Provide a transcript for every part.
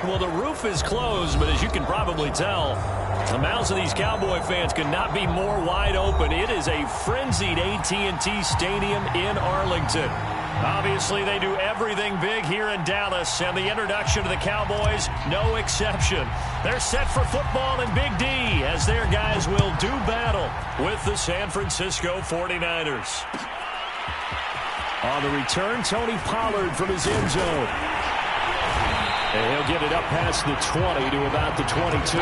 Well, the roof is closed, but as you can probably tell, the mouths of these Cowboy fans could not be more wide open. It is a frenzied AT&T Stadium in Arlington. Obviously, they do everything big here in Dallas, and the introduction to the Cowboys, no exception. They're set for football in Big D as their guys will do battle with the San Francisco 49ers. On the return, Tony Pollard from his end zone. And he'll get it up past the 20 to about the 22.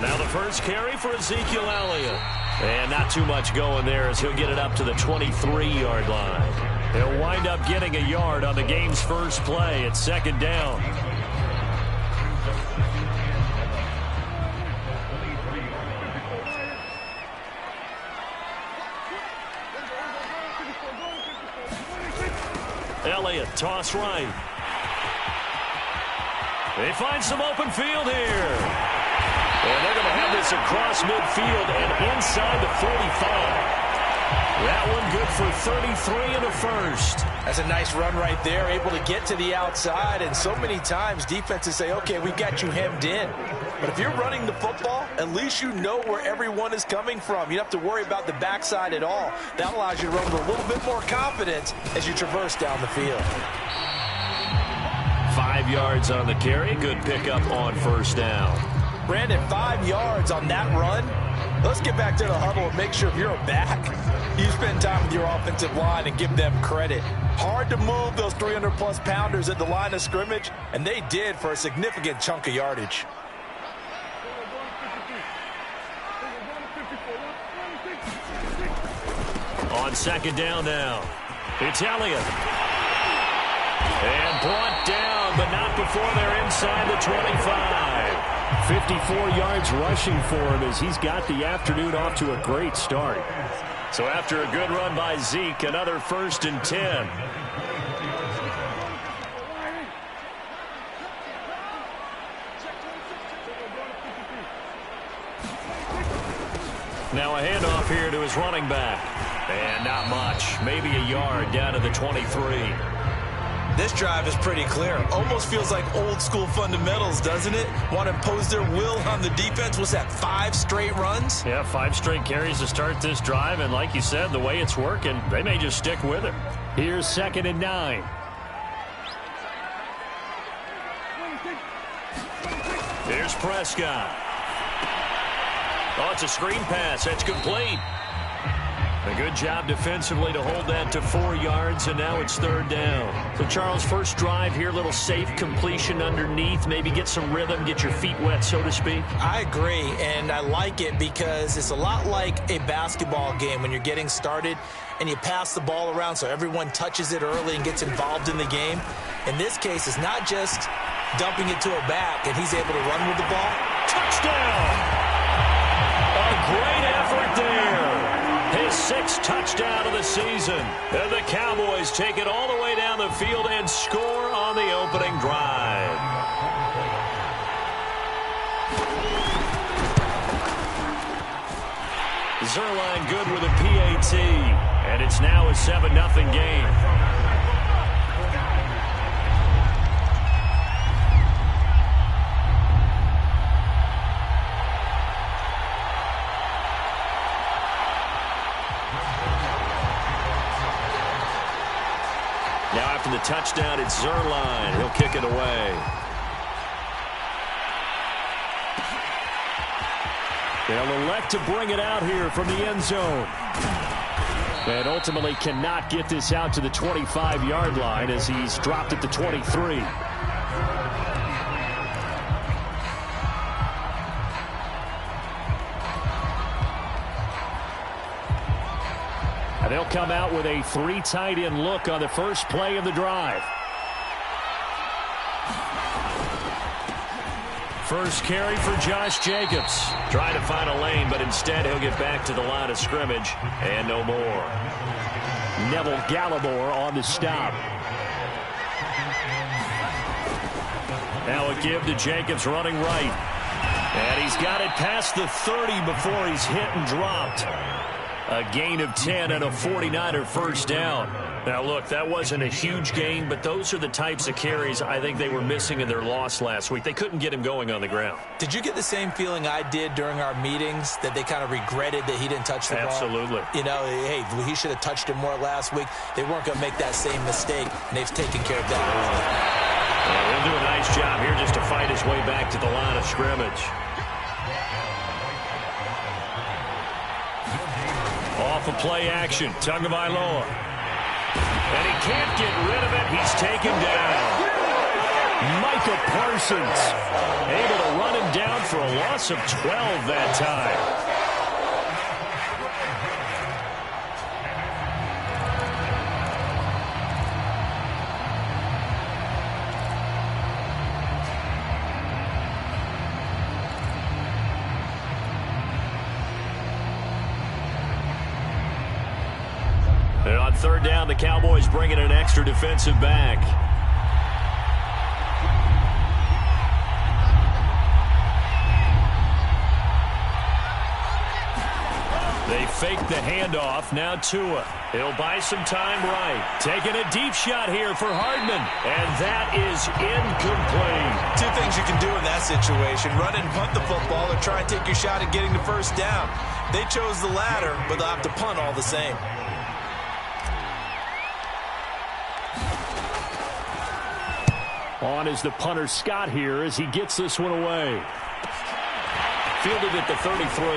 Now the first carry for Ezekiel Elliott. And not too much going there as he'll get it up to the 23-yard line. He'll wind up getting a yard on the game's first play at second down. Elliott, toss right. They find some open field here. And they're going to have this across midfield and inside the 45. That one good for 33 and a first. That's a nice run right there, able to get to the outside. And so many times defenses say, okay, we've got you hemmed in. But if you're running the football, at least you know where everyone is coming from. You don't have to worry about the backside at all. That allows you to run with a little bit more confidence as you traverse down the field. 5 yards on the carry. Good pickup on first down. Brandon, 5 yards on that run. Let's get back to the huddle and make sure if you're a back, you spend time with your offensive line and give them credit. Hard to move those 300-plus pounders at the line of scrimmage, and they did for a significant chunk of yardage. On second down now, it's Elliott. And brought down, but not before they're inside the 25. 54 yards rushing for him as he's got the afternoon off to a great start. So after a good run by Zeke, another 1st and 10. Now a handoff here to his running back. And not much. Maybe a yard down to the 23. This drive is pretty clear. Almost feels like old school fundamentals, doesn't it? Want to impose their will on the defense. What's that, 5 straight runs? Yeah, 5 straight carries to start this drive. And like you said, the way it's working, they may just stick with it. Here's 2nd and 9. Here's Prescott. Oh, it's a screen pass. That's complete. A good job defensively to hold that to 4 yards, and now it's 3rd down. So, Charles, first drive here, little safe completion underneath, maybe get some rhythm, get your feet wet, so to speak. I agree, and I like it because it's a lot like a basketball game when you're getting started and you pass the ball around so everyone touches it early and gets involved in the game. In this case, it's not just dumping it to a back and he's able to run with the ball. Touchdown! A great effort there. His 6th touchdown of the season. And the Cowboys take it all the way down the field and score on the opening drive. Zuerlein good with a PAT. And it's now a 7-0 game. Now after the touchdown, it's Zuerlein. He'll kick it away. They'll elect to bring it out here from the end zone. And ultimately cannot get this out to the 25-yard line as he's dropped at the 23. And they'll come out with a 3 tight end look on the first play of the drive. First carry for Josh Jacobs. Trying to find a lane, but instead he'll get back to the line of scrimmage. And no more. Neville Gallimore on the stop. Now a give to Jacobs running right. And he's got it past the 30 before he's hit and dropped. A gain of 10 and a 49er first down. Now, look, that wasn't a huge gain, but those are the types of carries I think they were missing in their loss last week. They couldn't get him going on the ground. Did you get the same feeling I did during our meetings, that they kind of regretted that he didn't touch the ball? Absolutely. You know, hey, he should have touched it more last week. They weren't going to make that same mistake, and they've taken care of that early. Well, he'll do a nice job here just to fight his way back to the line of scrimmage. Off of play action, Tagovailoa. And he can't get rid of it. He's taken down. Micah Parsons able to run him down for a loss of 12 that time. And on third down, the Cowboys bring in an extra defensive back. They fake the handoff. Now Tua. He'll buy some time right. Taking a deep shot here for Hardman. And that is incomplete. Two things you can do in that situation. Run and punt the football or try and take your shot at getting the first down. They chose the latter, but they'll have to punt all the same. On is the punter Scott here as he gets this one away. Fielded at the 33.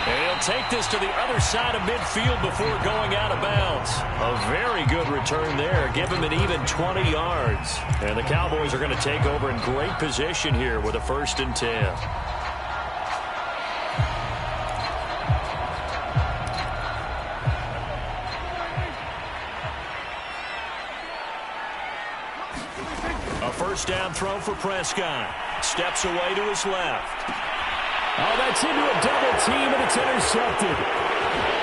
And he'll take this to the other side of midfield before going out of bounds. A very good return there. Give him an even 20 yards. And the Cowboys are going to take over in great position here with a 1st and 10. First down throw for Prescott. Steps away to his left. Oh, that's into a double team, and it's intercepted.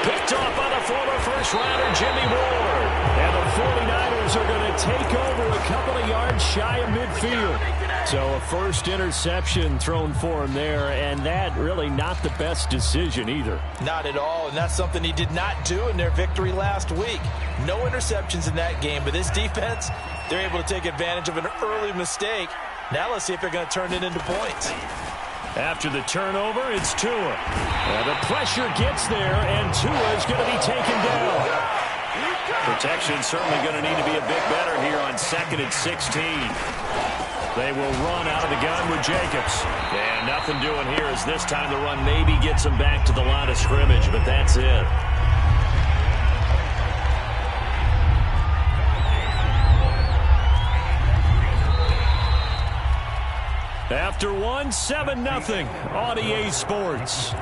Picked off by the former first-rounder Jimmy Ward. And the 49ers are going to take over a couple of yards shy of midfield. So a first interception thrown for him there, and that really not the best decision either. Not at all, and that's something he did not do in their victory last week. No interceptions in that game, but this defense, they're able to take advantage of an early mistake. Now let's see if they're going to turn it into points. After the turnover, it's Tua. And the pressure gets there, and Tua is going to be taken down. Protection certainly going to need to be a bit better here on 2nd and 16. They will run out of the gun with Jacobs. And nothing doing here as this time the run maybe gets them back to the line of scrimmage, but that's it. After one, 7-0 on EA Sports.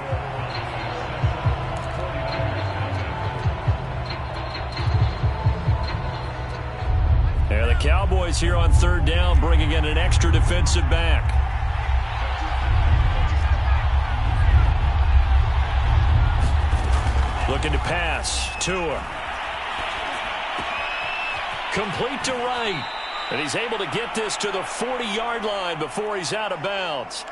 And the Cowboys here on third down bringing in an extra defensive back. Looking to pass. Tua. Complete to right. And he's able to get this to the 40-yard line before he's out of bounds.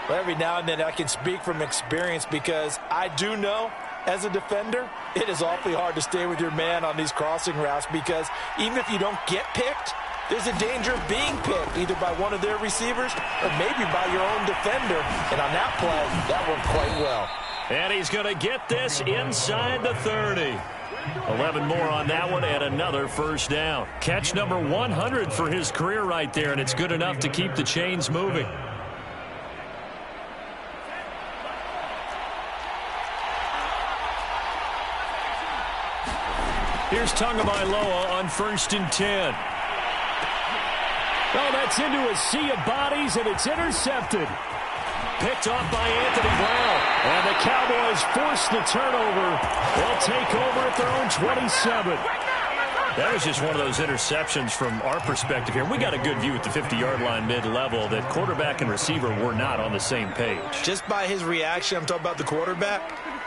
Well, every now and then I can speak from experience because I do know as a defender, it is awfully hard to stay with your man on these crossing routes because even if you don't get picked, there's a danger of being picked either by one of their receivers or maybe by your own defender. And on that play, that worked quite well. And he's going to get this inside the 30. 11 more on that one and another first down. Catch number 100 for his career right there, and it's good enough to keep the chains moving. Here's Tagovailoa on 1st and 10. Oh, that's into a sea of bodies, and it's intercepted. Picked off by Anthony Brown. And the Cowboys force the turnover. They'll take over at their own 27. That was just one of those interceptions from our perspective here. We got a good view at the 50-yard line mid-level that quarterback and receiver were not on the same page. Just by his reaction, I'm talking about the quarterback,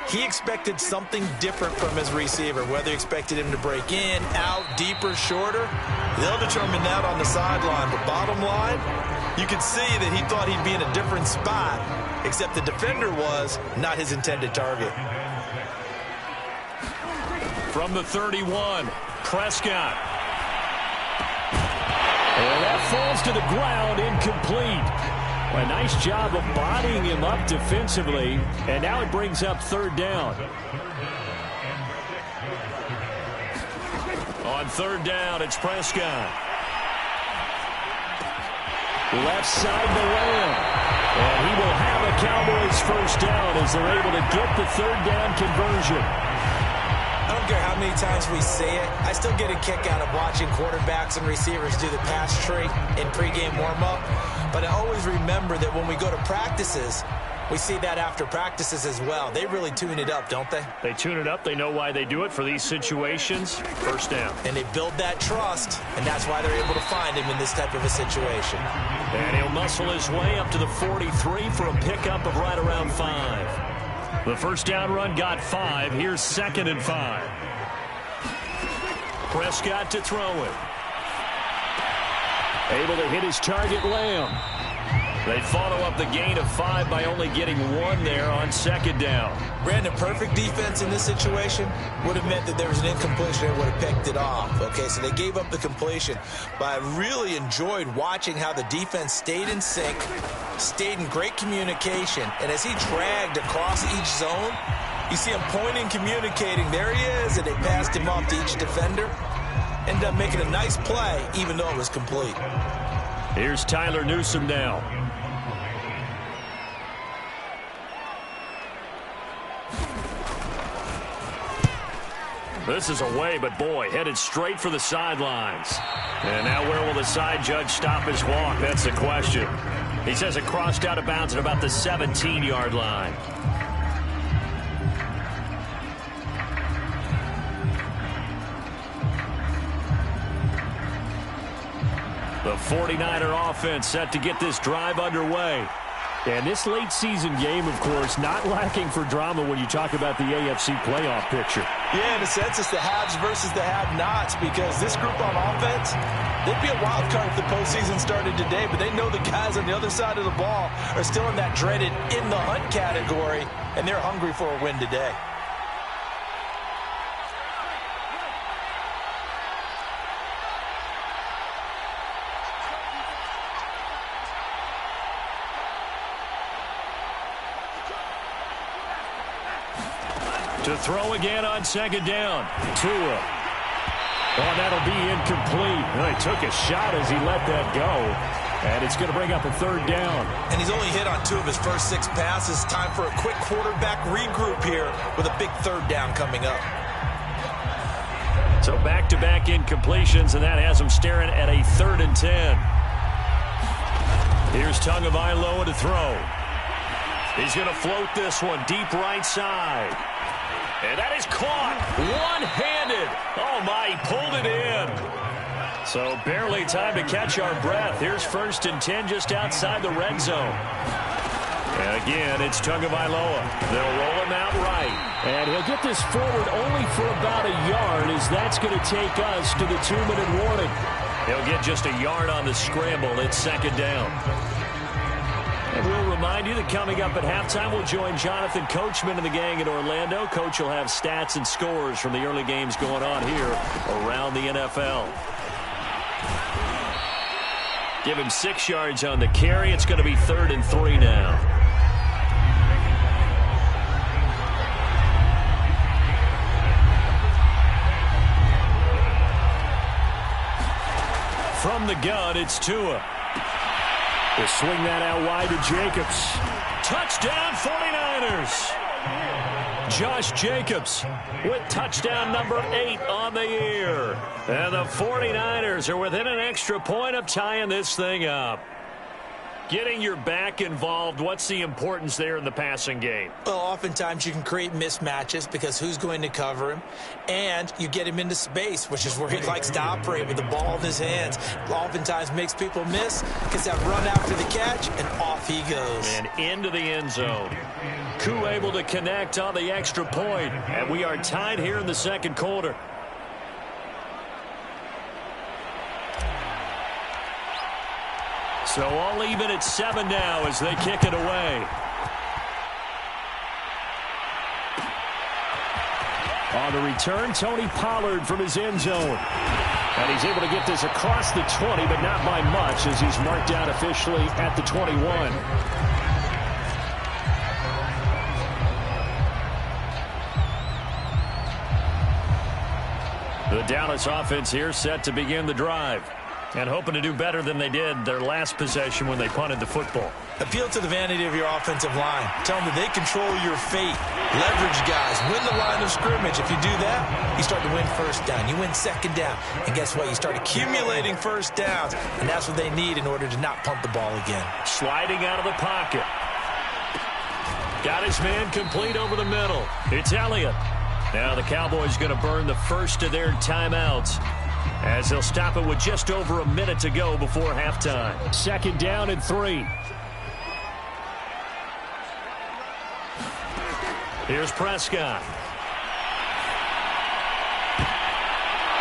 he expected something different from his receiver, whether he expected him to break in, out, deeper, shorter. They'll determine that on the sideline. But bottom line, you could see that he thought he'd be in a different spot, except the defender was not his intended target. From the 31, Prescott. And that falls to the ground, incomplete. A nice job of bodying him up defensively, and now it brings up third down. On third down, it's Prescott. Left side to Lamb. And he will have a Cowboys first down as they're able to get the third down conversion. I don't care how many times we see it. I still get a kick out of watching quarterbacks and receivers do the pass tree in pregame warm-up. But I always remember that when we go to practices, we see that after practices as well. They really tune it up, don't they? They tune it up. They know why they do it for these situations. First down. And they build that trust, and that's why they're able to find him in this type of a situation. And he'll muscle his way up to the 43 for a pickup of right around 5. The first down run got 5. Here's 2nd and 5. Prescott to throw it. Able to hit his target, Lamb. They follow up the gain of 5 by only getting 1 there on 2nd down. Brandon, perfect defense in this situation would have meant that there was an incompletion and would have picked it off. Okay, so they gave up the completion. But I really enjoyed watching how the defense stayed in sync, stayed in great communication, and as he dragged across each zone, you see him pointing, communicating. There he is, and they passed him off to each defender. Ended up making a nice play, even though it was complete. Here's Tyler Newsome now. This is away, but boy, headed straight for the sidelines. And now where will the side judge stop his walk? That's the question. He says it crossed out of bounds at about the 17-yard line. The 49er offense set to get this drive underway. And this late season game, of course, not lacking for drama when you talk about the AFC playoff picture. Yeah, in a sense, it's the haves versus the have-nots, because this group on offense, they'd be a wild card if the postseason started today, but they know the guys on the other side of the ball are still in that dreaded in-the-hunt category, and they're hungry for a win today. To throw again on 2nd down. Tua. Oh, that'll be incomplete. Well, he took a shot as he let that go. And it's going to bring up a 3rd down. And he's only hit on 2 of his first 6 passes. Time for a quick quarterback regroup here with a big 3rd down coming up. So back-to-back incompletions, and that has him staring at a 3rd and 10. Here's Tagovailoa to throw. He's going to float this one deep right side. And that is caught one-handed. Oh, my, he pulled it in. So barely time to catch our breath. Here's 1st and 10 just outside the red zone. And again, it's Tagovailoa. They'll roll him out right. And he'll get this forward only for about a yard, as that's going to take us to the 2-minute warning. He'll get just a yard on the scramble. It's 2nd down. And we'll remind you that coming up at halftime, we'll join Jonathan Coachman and the gang in Orlando. Coach will have stats and scores from the early games going on here around the NFL. Give him 6 yards on the carry. It's going to be 3rd and 3 now. From the gun, it's Tua. They swing that out wide to Jacobs. Touchdown 49ers. Josh Jacobs with touchdown number 8 on the year. And the 49ers are within an extra point of tying this thing up. Getting your back involved, what's the importance there in the passing game? Well, oftentimes you can create mismatches because who's going to cover him? And you get him into space, which is where he likes to operate with the ball in his hands. Oftentimes makes people miss, gets that run after the catch, and off he goes. And into the end zone. Koo able to connect on the extra point. And we are tied here in the second quarter. So all even at 7 now as they kick it away. On the return, Tony Pollard from his end zone. And he's able to get this across the 20, but not by much as he's marked down officially at the 21. The Dallas offense here set to begin the drive. And hoping to do better than they did their last possession when they punted the football. Appeal to the vanity of your offensive line. Tell them that they control your fate. Leverage guys. Win the line of scrimmage. If you do that, you start to win first down. You win second down. And guess what? You start accumulating first downs. And that's what they need in order to not punt the ball again. Sliding out of the pocket. Got his man complete over the middle. It's Elliott. Now the Cowboys going to burn the first of their timeouts, as they'll stop it with just over a minute to go before halftime. Second down and 3. Here's Prescott.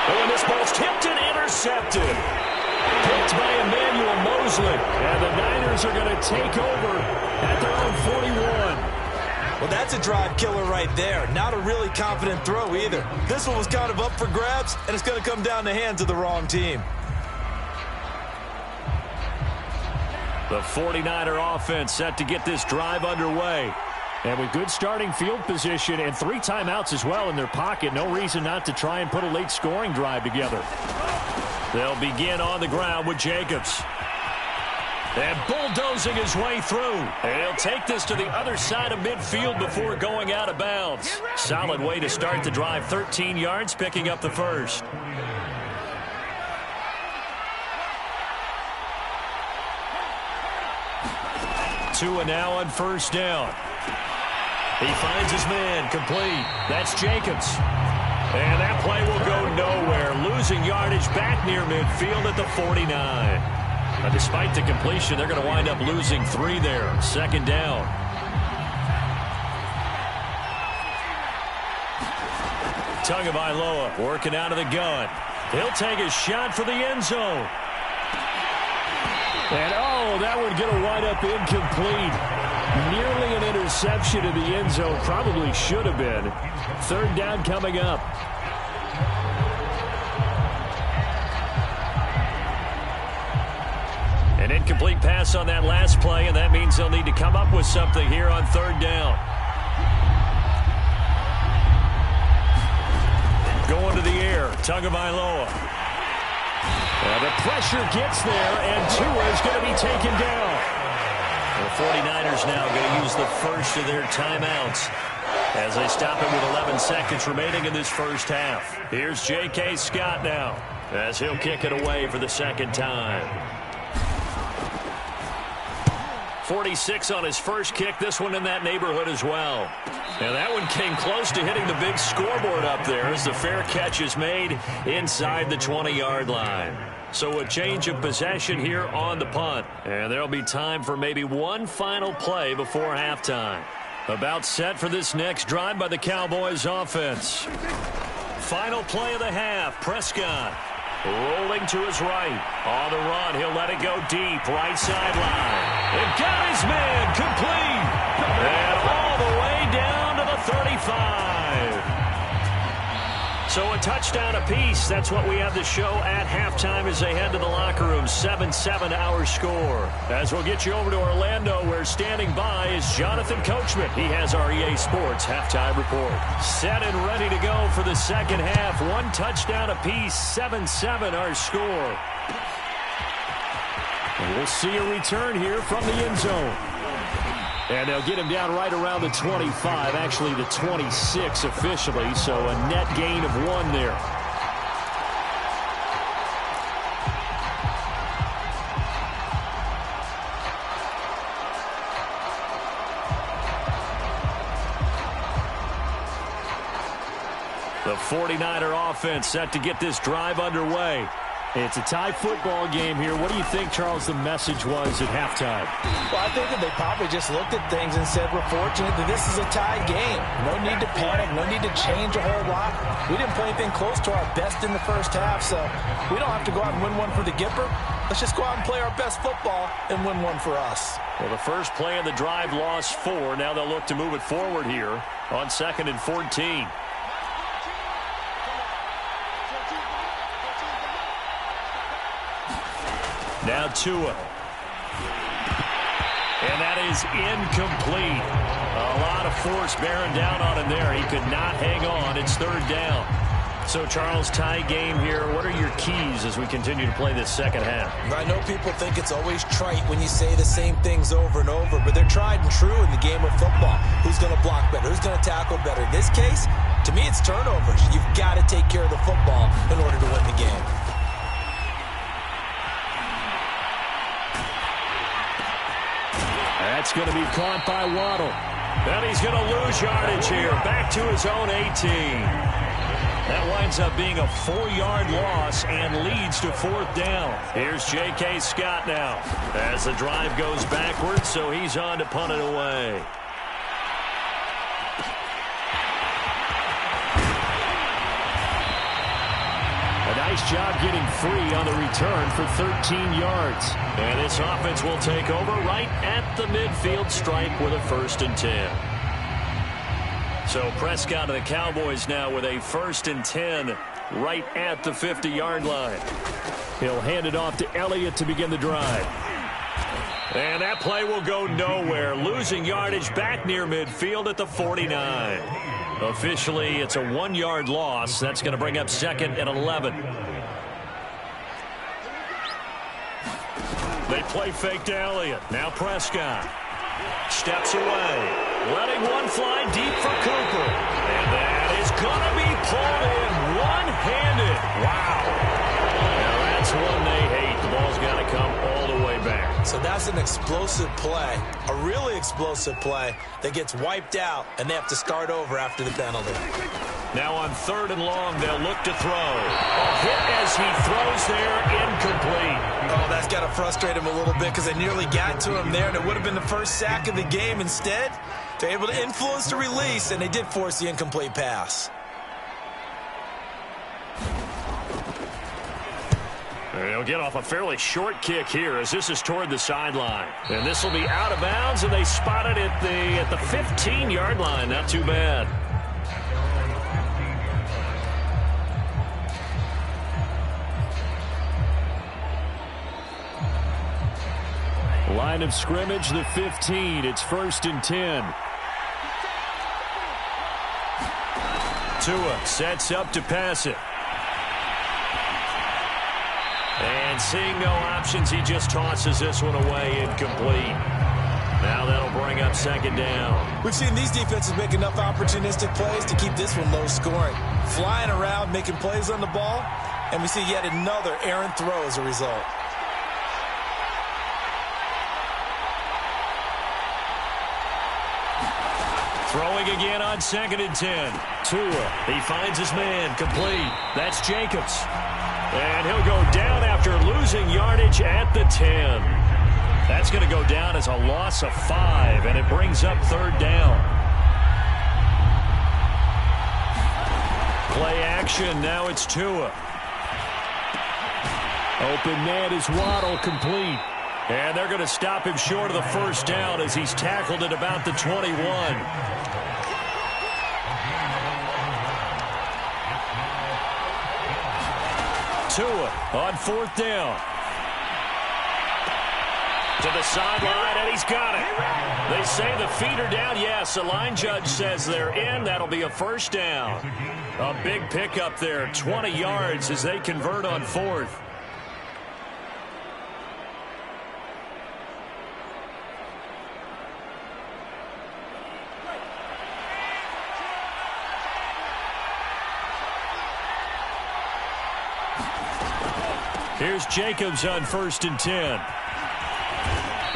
Oh, and this ball's tipped and intercepted. Picked by Emmanuel Mosley. And the Niners are going to take over at their own 41. Well, that's a drive killer right there. Not a really confident throw either. This one was kind of up for grabs, and it's going to come down the hands of the wrong team. The 49er offense set to get this drive underway. And with good starting field position and 3 timeouts as well in their pocket, no reason not to try and put a late scoring drive together. They'll begin on the ground with Jacobs. And bulldozing his way through. And he'll take this to the other side of midfield before going out of bounds. Solid way to start the drive. 13 yards, picking up the first. Tua now on first down. He finds his man complete. That's Jacobs. And that play will go nowhere. Losing yardage back near midfield at the 49. But despite the completion, they're going to wind up losing 3 there. Second down. Tagovailoa working out of the gun. He'll take a shot for the end zone. And, oh, that would get a wind up incomplete. Nearly an interception in the end zone. Probably should have been. Third down coming up. An incomplete pass on that last play, and that means they'll need to come up with something here on third down. Going to the air, Tagovailoa. The pressure gets there, and Tua is going to be taken down. The 49ers now going to use the first of their timeouts as they stop it with 11 seconds remaining in this first half. Here's J.K. Scott now as he'll kick it away for the second time. 46 on his first kick. This one in that neighborhood as well. And that one came close to hitting the big scoreboard up there as the fair catch is made inside the 20-yard line. So a change of possession here on the punt. And there'll be time for maybe one final play before halftime. About set for this next drive by the Cowboys offense. Final play of the half. Prescott rolling to his right. On the run, he'll let it go deep. Right sideline. And got his man complete. And all the way down to the 35. So a touchdown apiece. That's what we have to show at halftime as they head to the locker room. 7-7 our score. As we'll get you over to Orlando, where standing by is Jonathan Coachman. He has our EA Sports halftime report. Set and ready to go for the second half. One touchdown apiece. 7-7 our score. And we'll see a return here from the end zone. And they'll get him down right around the 25, actually the 26 officially, so a net gain of 1 there. The 49er offense set to get this drive underway. It's a tie football game here. What do you think, Charles, the message was at halftime? Well, I think that they probably just looked at things and said, we're fortunate that this is a tied game. No need to panic. No need to change a whole lot. We didn't play anything close to our best in the first half, so we don't have to go out and win one for the Gipper. Let's just go out and play our best football and win one for us. Well, the first play of the drive lost 4. Now they'll look to move it forward here on 2nd and 14. Now Tua. And that is incomplete. A lot of force bearing down on him there. He could not hang on. It's 3rd down. So, Charles, tie game here. What are your keys as we continue to play this second half? I know people think it's always trite when you say the same things over and over, but they're tried and true in the game of football. Who's going to block better? Who's going to tackle better? In this case, to me, it's turnovers. You've got to take care of the football in order to win the game. That's going to be caught by Waddle. And he's going to lose yardage here. Back to his own 18. That winds up being a 4-yard loss and leads to 4th down. Here's J.K. Scott now as the drive goes backwards, so he's on to punt it away. A nice job getting free on the return for 13 yards. And this offense will take over right at the midfield stripe with a 1st and 10. So Prescott of the Cowboys now with a 1st and 10 right at the 50-yard line. He'll hand it off to Elliott to begin the drive. And that play will go nowhere, losing yardage back near midfield at the 49. Officially, it's a 1-yard loss. That's going to bring up 2nd and 11. They play fake to Elliott. Now Prescott steps away, letting one fly deep for Cooper. And that is going to be pulled in one-handed. Wow. Now that's one they hate. The ball's got to come all the way back. So that's an explosive play, a really explosive play that gets wiped out, and they have to start over after the penalty. Now on 3rd and long, they'll look to throw. A hit as he throws there, incomplete. Oh, that's got to frustrate him a little bit because they nearly got to him there, and it would have been the first sack of the game. Instead, they're able to influence the release, and they did force the incomplete pass. They'll get off a fairly short kick here as this is toward the sideline. And this will be out of bounds, and they spot it at the 15-yard line. Not too bad. Line of scrimmage, the 15. It's 1st and 10. Tua sets up to pass it. And seeing no options, he just tosses this one away, incomplete. Now that'll bring up 2nd down. We've seen these defenses make enough opportunistic plays to keep this one low scoring. Flying around, making plays on the ball, and we see yet another errant throw as a result. Throwing again on 2nd and 10. Tua, he finds his man, complete. That's Jacobs. And he'll go down after losing yardage at the 10. That's going to go down as a loss of 5, and it brings up 3rd down. Play action, now it's Tua. Open man is Waddle, complete. And they're going to stop him short of the 1st down as he's tackled at about the 21. Tua on 4th down. To the sideline, and he's got it. They say the feet are down. Yes, the line judge says they're in. That'll be a 1st down. A big pickup there, 20 yards as they convert on 4th. Here's Jacobs on 1st and 10.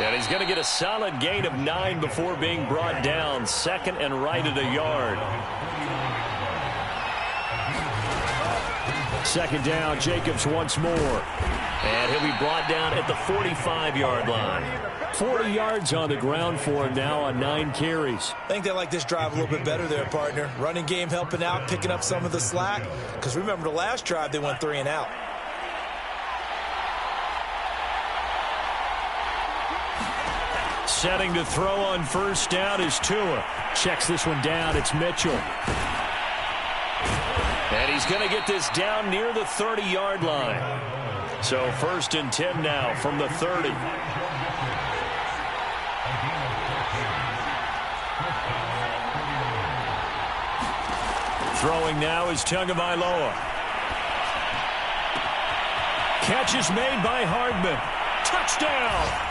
And he's going to get a solid gain of 9 before being brought down. 2nd and right at a yard. Second down, Jacobs once more. And he'll be brought down at the 45-yard line. 40 yards on the ground for him now on 9 carries. I think they like this drive a little bit better there, partner. Running game helping out, picking up some of the slack. Because remember the last drive, they went 3 and out. Setting to throw on first down is Tua. Checks this one down. It's Mitchell. And he's going to get this down near the 30-yard line. So 1st and 10 now from the 30. Throwing now is Tagovailoa. Catch is made by Hardman. Touchdown!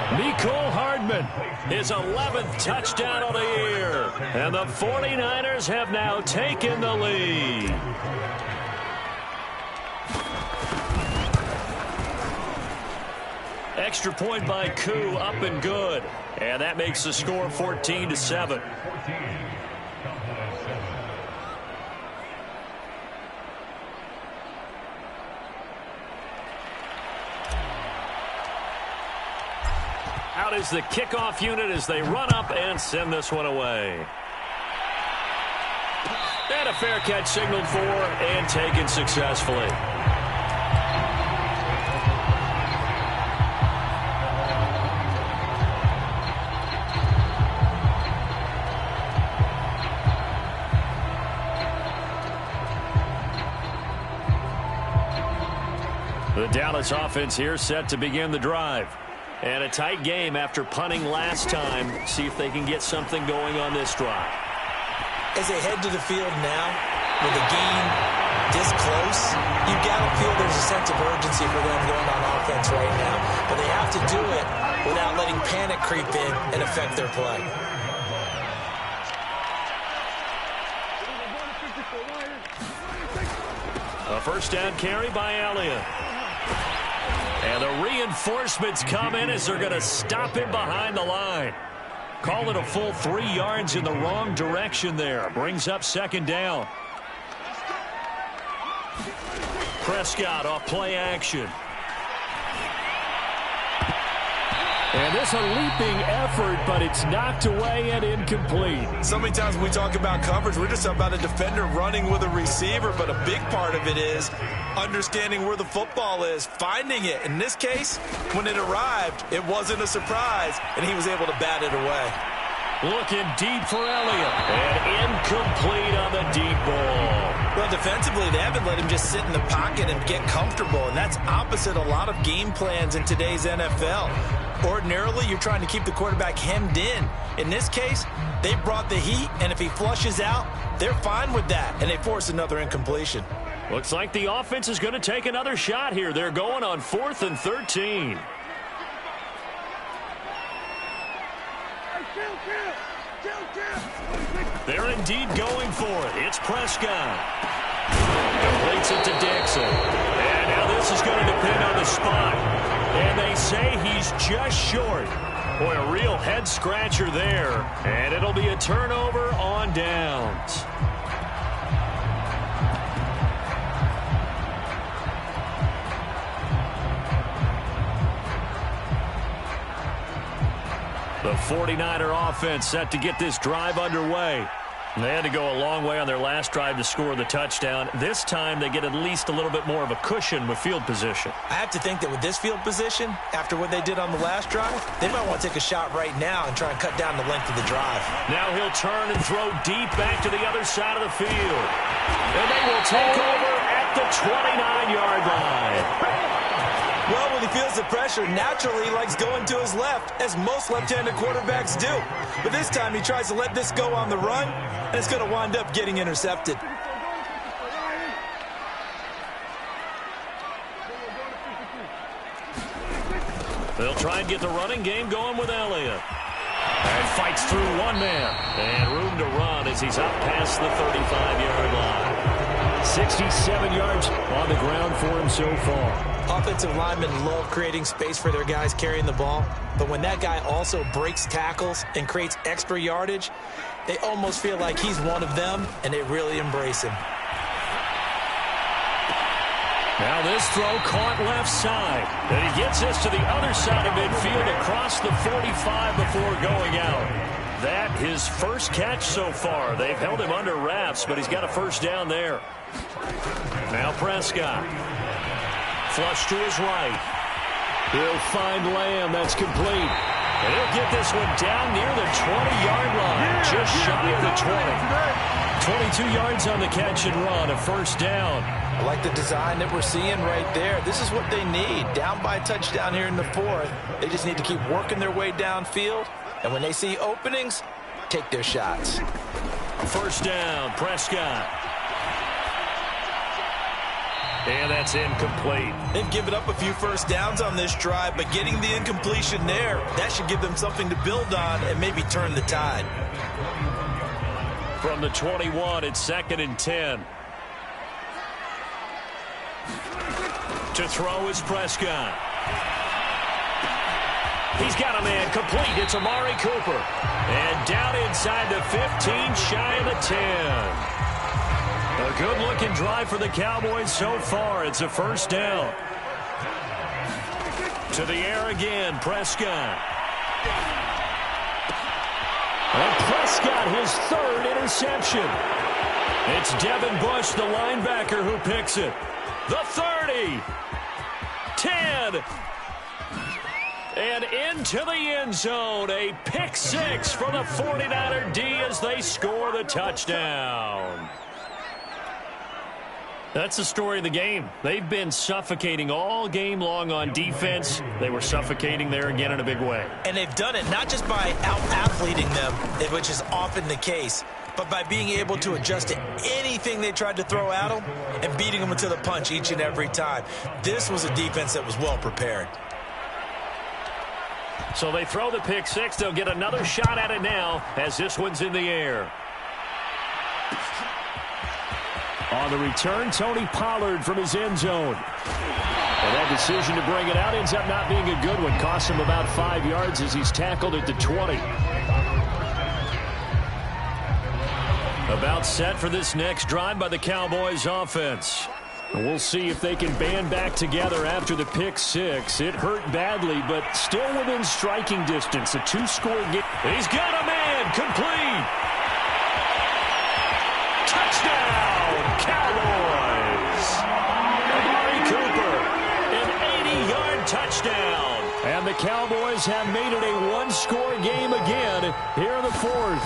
Mecole Hardman, his 11th touchdown of the year. And the 49ers have now taken the lead. Extra point by Koo, up and good. And that makes the score 14-7. Out is the kickoff unit as they run up and send this one away. And a fair catch signaled for and taken successfully. The Dallas offense here set to begin the drive. And a tight game after punting last time. See if they can get something going on this drive. As they head to the field now, with the game this close, you've got to feel there's a sense of urgency for them going on offense right now. But they have to do it without letting panic creep in and affect their play. A first down carry by Elliott. And the reinforcements come in as they're going to stop him behind the line. Call it a full 3 yards in the wrong direction there. Brings up second down. Prescott off play action. And this a leaping effort, but it's knocked away and incomplete. So many times when we talk about coverage, we're just about a defender running with a receiver, but a big part of it is understanding where the football is, finding it. In this case, when it arrived, it wasn't a surprise, and he was able to bat it away. Looking deep for Elliott. And incomplete on the deep ball. Well, defensively, they haven't let him just sit in the pocket and get comfortable, and that's opposite a lot of game plans in today's NFL. Ordinarily, you're trying to keep the quarterback hemmed in. In this case, they brought the heat, and if he flushes out, they're fine with that, and they force another incompletion. Looks like the offense is going to take another shot here. They're going on 4th and 13. They're indeed going for it. It's Prescott. Completes it to Dixon. And now this is going to depend on the spot. And they say he's just short. Boy, a real head-scratcher there. And it'll be a turnover on downs. The 49er offense set to get this drive underway. They had to go a long way on their last drive to score the touchdown. This time they get at least a little bit more of a cushion with field position. I have to think that with this field position, after what they did on the last drive, they might want to take a shot right now and try and cut down the length of the drive. Now he'll turn and throw deep back to the other side of the field. And they will take over at the 29-yard line. Well, when he feels the pressure, naturally he likes going to his left, as most left-handed quarterbacks do. But this time he tries to let this go on the run, and it's going to wind up getting intercepted. They'll try and get the running game going with Elliott. And fights through one man. And room to run as he's up past the 35-yard line. 67 yards on the ground for him so far. Offensive linemen love creating space for their guys carrying the ball, but when that guy also breaks tackles and creates extra yardage, they almost feel like he's one of them, and they really embrace him. Now this throw caught left side. And he gets this to the other side of midfield across the 45 before going out. That his first catch so far. They've held him under wraps, but he's got a first down there. Now Prescott. Flush to his right. He'll find Lamb. That's complete. And he'll get this one down near the 20-yard line. Just shy of the 20. 22 yards on the catch and run. A first down. I like the design that we're seeing right there. This is what they need. Down by a touchdown here in the fourth. They just need to keep working their way downfield. And when they see openings, take their shots. First down, Prescott. And that's incomplete. They've given up a few first downs on this drive, but getting the incompletion there, that should give them something to build on and maybe turn the tide. From the 21, it's 2nd and 10. To throw is Prescott. He's got a man complete. It's Amari Cooper. And down inside the 15, shy of the 10. A good-looking drive for the Cowboys so far. It's a first down. To the air again, Prescott. And Prescott, his third interception. It's Devin Bush, the linebacker, who picks it. The 30. 10. And into the end zone. A pick six for the 49er D as they score the touchdown. That's the story of the game. They've been suffocating all game long on defense. They were suffocating there again in a big way. And they've done it not just by out-athleting them, which is often the case, but by being able to adjust to anything they tried to throw at them and beating them to the punch each and every time. This was a defense that was well prepared. So they throw the pick six. They'll get another shot at it now as this one's in the air. On the return, Tony Pollard from his end zone. And that decision to bring it out ends up not being a good one. Costs him about 5 yards as he's tackled at the 20. About set for this next drive by the Cowboys offense. And we'll see if they can band back together after the pick six. It hurt badly, but still within striking distance. A two-score game. He's got a man complete. Touchdown, Cowboys. Amari Cooper, an 80-yard touchdown. And the Cowboys have made it a one-score game again here in the fourth.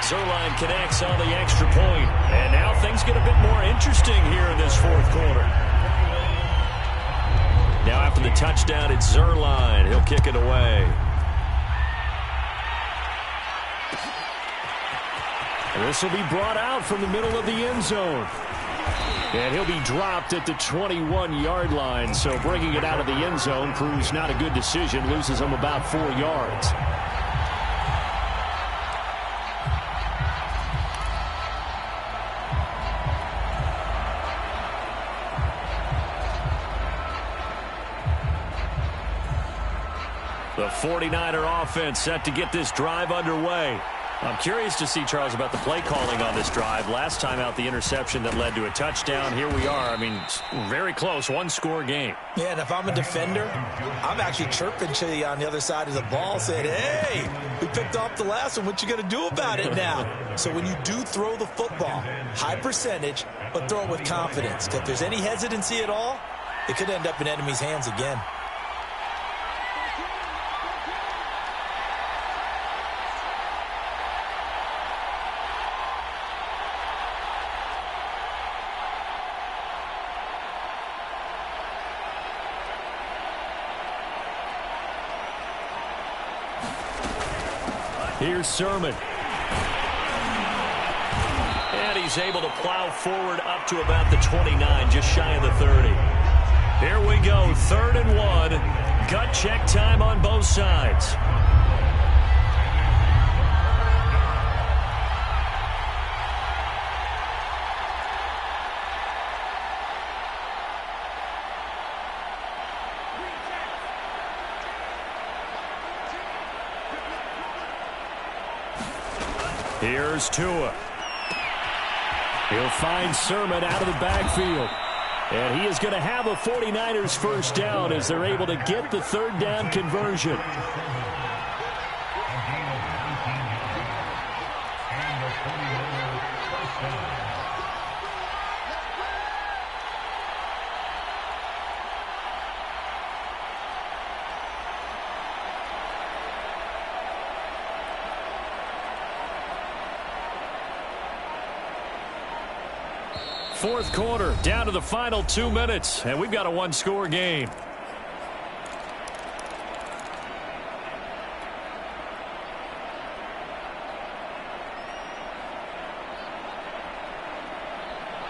Zuerlein connects on the extra point. And now things get a bit more interesting here in this fourth quarter. Now after the touchdown, it's Zuerlein. He'll kick it away. And this will be brought out from the middle of the end zone. And he'll be dropped at the 21-yard line. So bringing it out of the end zone proves not a good decision. Loses him about 4 yards. The 49er offense set to get this drive underway. I'm curious to see, Charles, about the play calling on this drive. Last time out, the interception that led to a touchdown. Here we are. I mean, very close, one-score game. Yeah, and if I'm a defender, I'm actually chirping to you on the other side of the ball saying, hey, we picked off the last one. What you going to do about it now? So when you do throw the football, high percentage, but throw it with confidence. If there's any hesitancy at all, it could end up in enemy's hands again. Here's Sermon. And he's able to plow forward up to about the 29, just shy of the 30. Here we go, 3rd and 1. Gut check time on both sides. Here's Tua. He'll find Sermon out of the backfield. And he is going to have a 49ers first down as they're able to get the third down conversion. Fourth quarter, down to the final 2 minutes, and we've got a one-score game.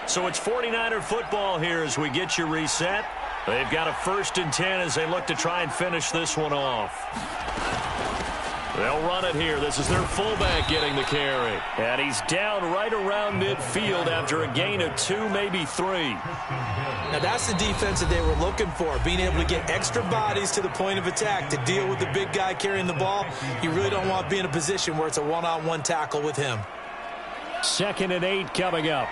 So it's 49er football here as we get you reset. They've got a 1st and 10 as they look to try and finish this one off. They'll run it here. This is their fullback getting the carry. And he's down right around midfield after a gain of 2, maybe 3. Now that's the defense that they were looking for, being able to get extra bodies to the point of attack to deal with the big guy carrying the ball. You really don't want to be in a position where it's a one-on-one tackle with him. 2nd and 8 coming up.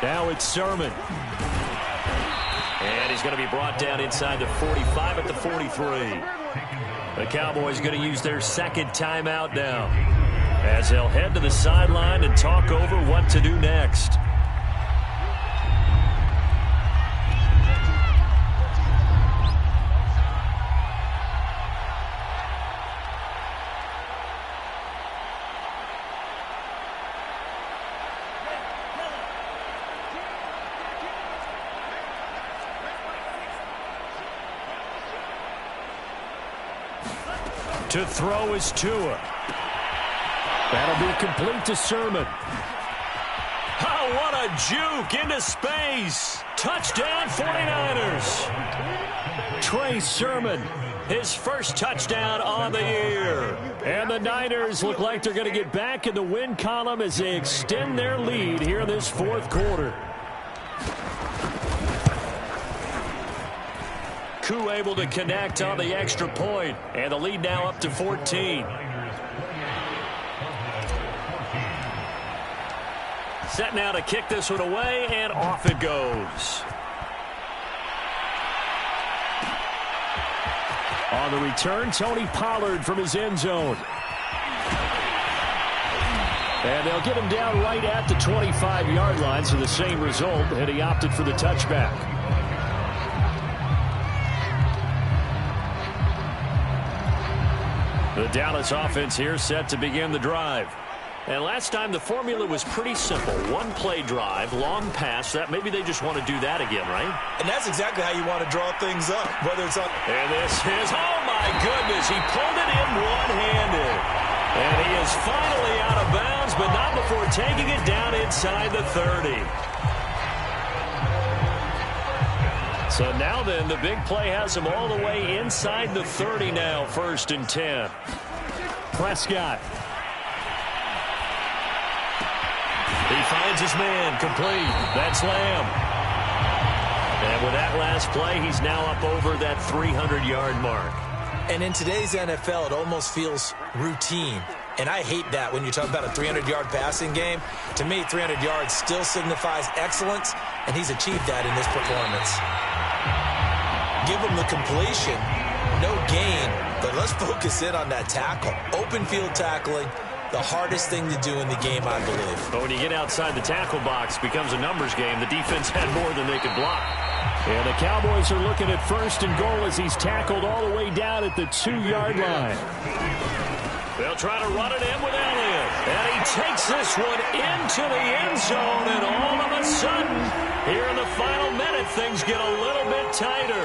Now it's Sermon. And he's going to be brought down inside the 45 at the 43. The Cowboys going to use their 2nd timeout now as they'll head to the sideline and talk over what to do next. To throw is Tua. That'll be complete to Sermon. Oh, what a juke into space. Touchdown 49ers. Trey Sermon, his first touchdown on the year. And the Niners look like they're going to get back in the win column as they extend their lead here in this 4th quarter. Koo able to connect on the extra point, and the lead now up to 14. Set now to kick this one away, and off it goes. On the return, Tony Pollard from his end zone. And they'll get him down right at the 25-yard line, so the same result, and he opted for the touchback. The Dallas offense here set to begin the drive. And last time the formula was pretty simple. One-play drive, long pass. That maybe they just want to do that again, right? And that's exactly how you want to draw things up, whether it's on. And this is, oh my goodness, he pulled it in one-handed. And he is finally out of bounds, but not before taking it down inside the 30. So now then, the big play has him all the way inside the 30 now, 1st and 10. Prescott. He finds his man, complete. That's Lamb. And with that last play, he's now up over that 300-yard mark. And in today's NFL, it almost feels routine. And I hate that when you talk about a 300-yard passing game. To me, 300 yards still signifies excellence, and he's achieved that in this performance. Give him the completion, no gain, but let's focus in on that tackle. Open field tackling, the hardest thing to do in the game, I believe. But when you get outside the tackle box, it becomes a numbers game. The defense had more than they could block. And the Cowboys are looking at 1st and goal as he's tackled all the way down at the 2-yard line. They'll try to run it in with Elliott. And he takes this one into the end zone, and all of a sudden, here in the final minute, things get a little bit tighter.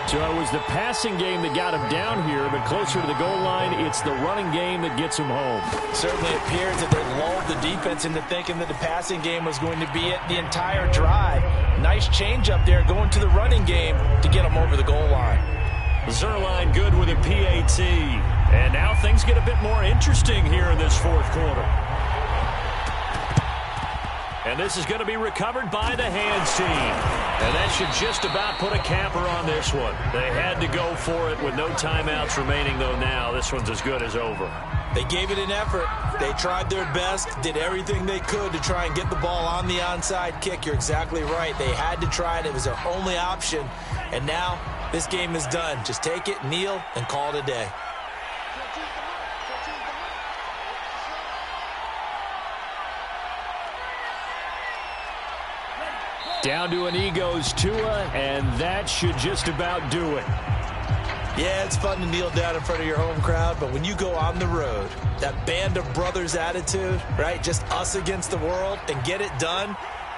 So it was the passing game that got him down here, but closer to the goal line, it's the running game that gets him home. Certainly appears that they lulled the defense into thinking that the passing game was going to be it the entire drive. Nice change up there going to the running game to get him over the goal line. Zuerlein good with a PAT. And now things get a bit more interesting here in this 4th quarter. And this is going to be recovered by the hands team. And that should just about put a capper on this one. They had to go for it with no timeouts remaining, though now. This one's as good as over. They gave it an effort. They tried their best, did everything they could to try and get the ball on the onside kick. You're exactly right. They had to try it. It was their only option. And now this game is done. Just take it, kneel, and call it a day. Down to a knee goes Tua, and that should just about do it. Yeah, it's fun to kneel down in front of your home crowd, but when you go on the road, that band of brothers attitude, right, just us against the world, and get it done,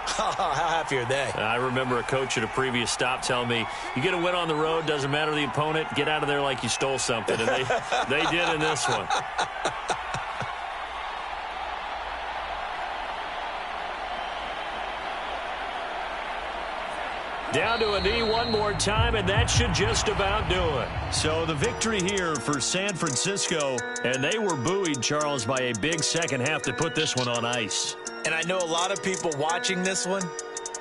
how happy are they? I remember a coach at a previous stop telling me, you get a win on the road, doesn't matter the opponent, get out of there like you stole something, and they did in this one. Down to a knee one more time, and that should just about do it. So the victory here for San Francisco, and they were buoyed, Charles, by a big second half to put this one on ice. And I know a lot of people watching this one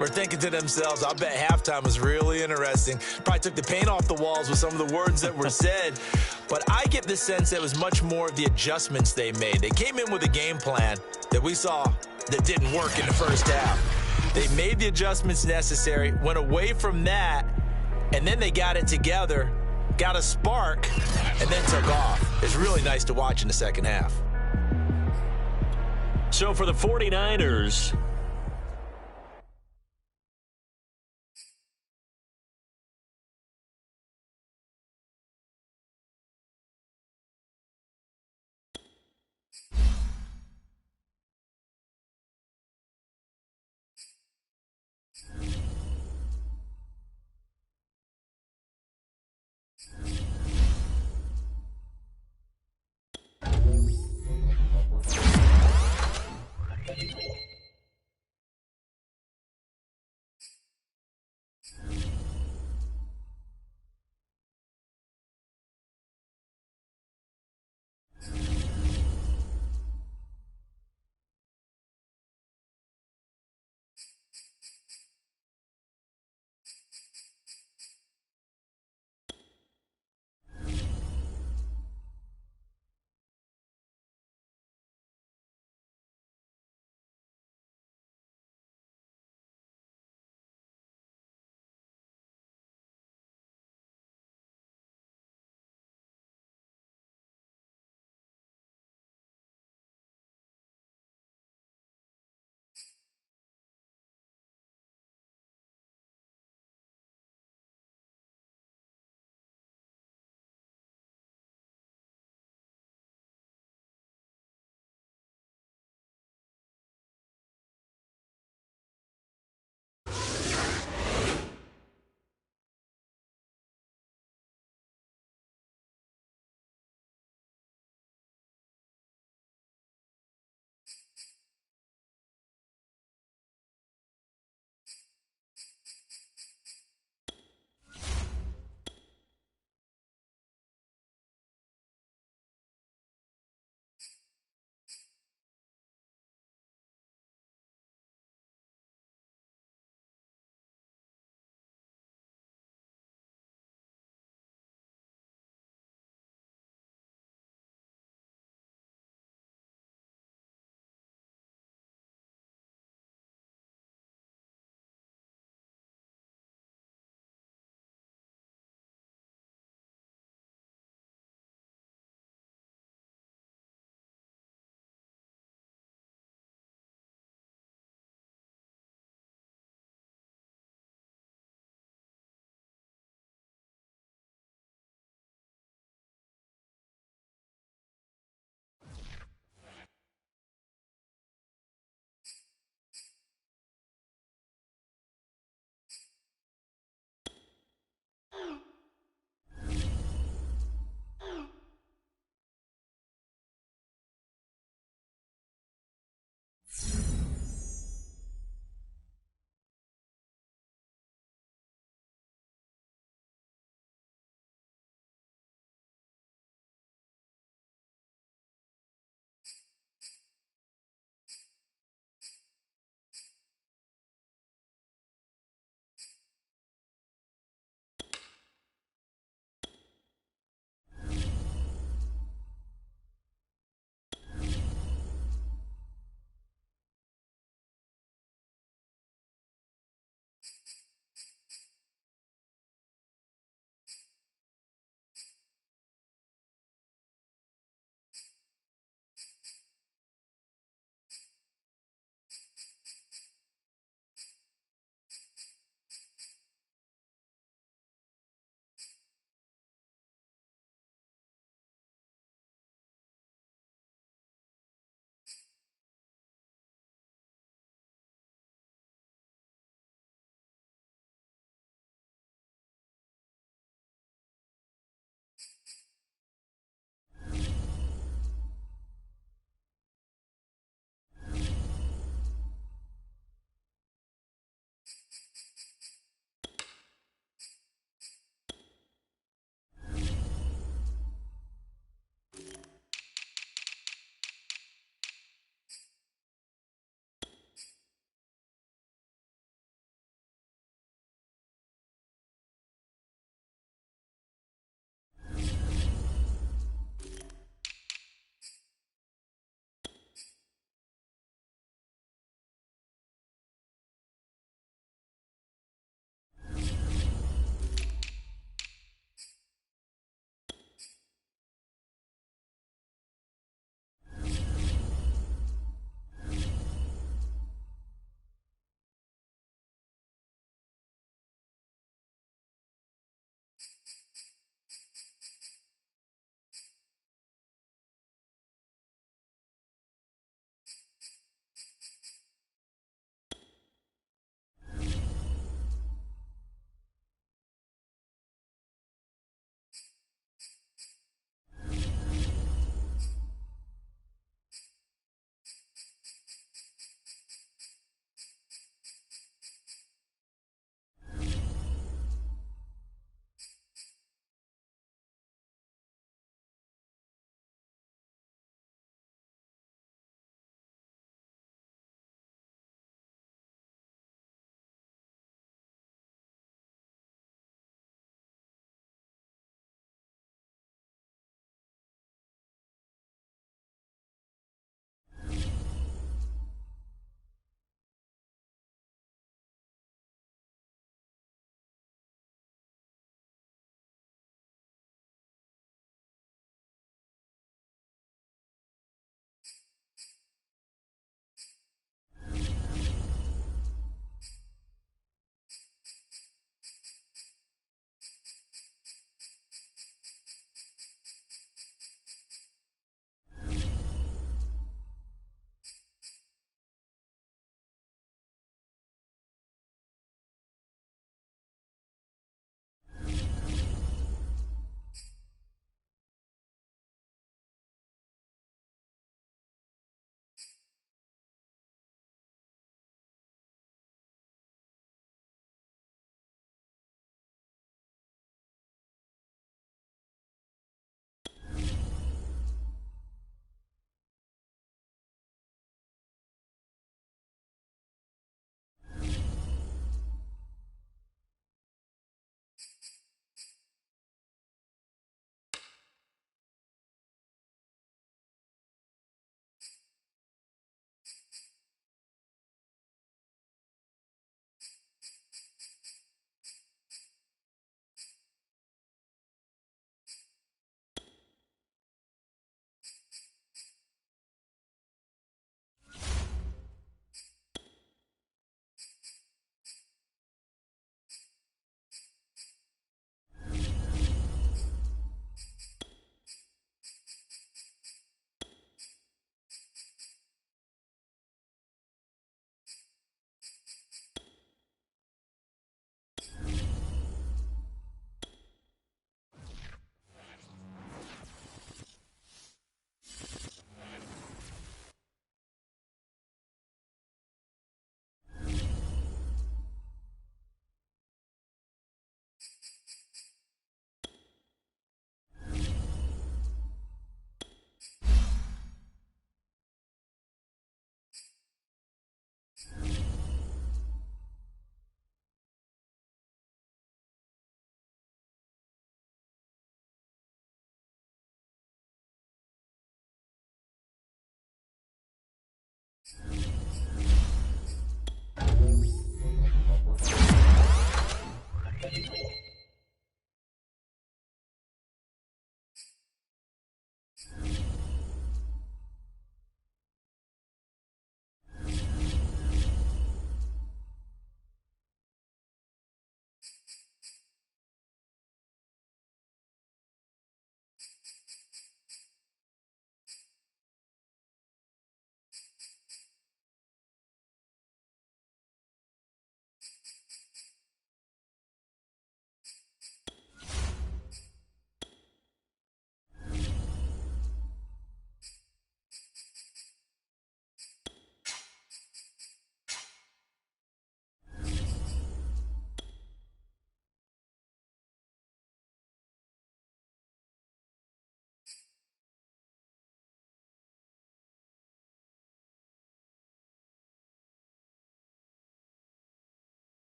were thinking to themselves, I bet halftime was really interesting. Probably took the paint off the walls with some of the words that were said. But I get the sense that it was much more of the adjustments they made. They came in with a game plan that we saw that didn't work in the first half. They made the adjustments necessary, went away from that, and then they got it together, got a spark, and then took off. It's really nice to watch in the second half. So for the 49ers,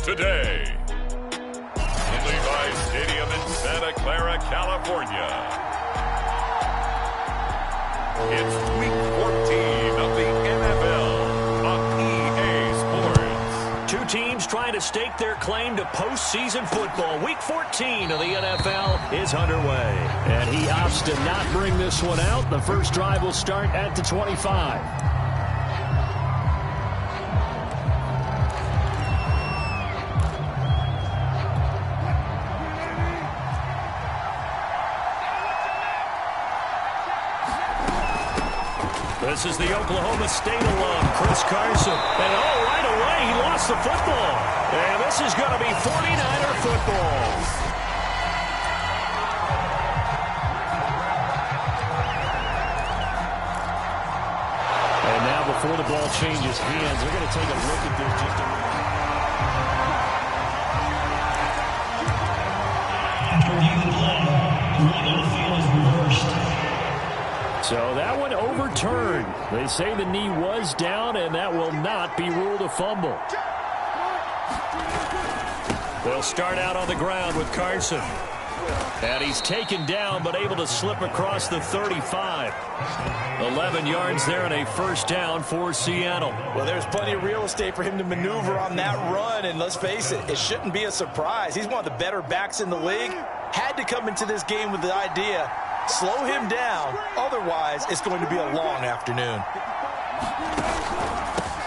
today. In Levi's Stadium in Santa Clara, California. It's Week 14 of the NFL on EA Sports. Two teams trying to stake their claim to postseason football. Week 14 of the NFL is underway. And he opts to not bring this one out. The first drive will start at the 25. This is the Oklahoma State alum, Chris Carson. And right away, he lost the football. And this is going to be 49er football. And now before the ball changes hands, they're going to take a look at this just a minute. Review the play. The leg on the field is reversed. So that one overturned. They say the knee was down, and that will not be ruled a fumble. They'll start out on the ground with Carson. And he's taken down, but able to slip across the 35. 11 yards there and a first down for Seattle. Well, there's plenty of real estate for him to maneuver on that run, and let's face it, it shouldn't be a surprise. He's one of the better backs in the league. Had to come into this game with the idea, slow him down, otherwise it's going to be a long afternoon.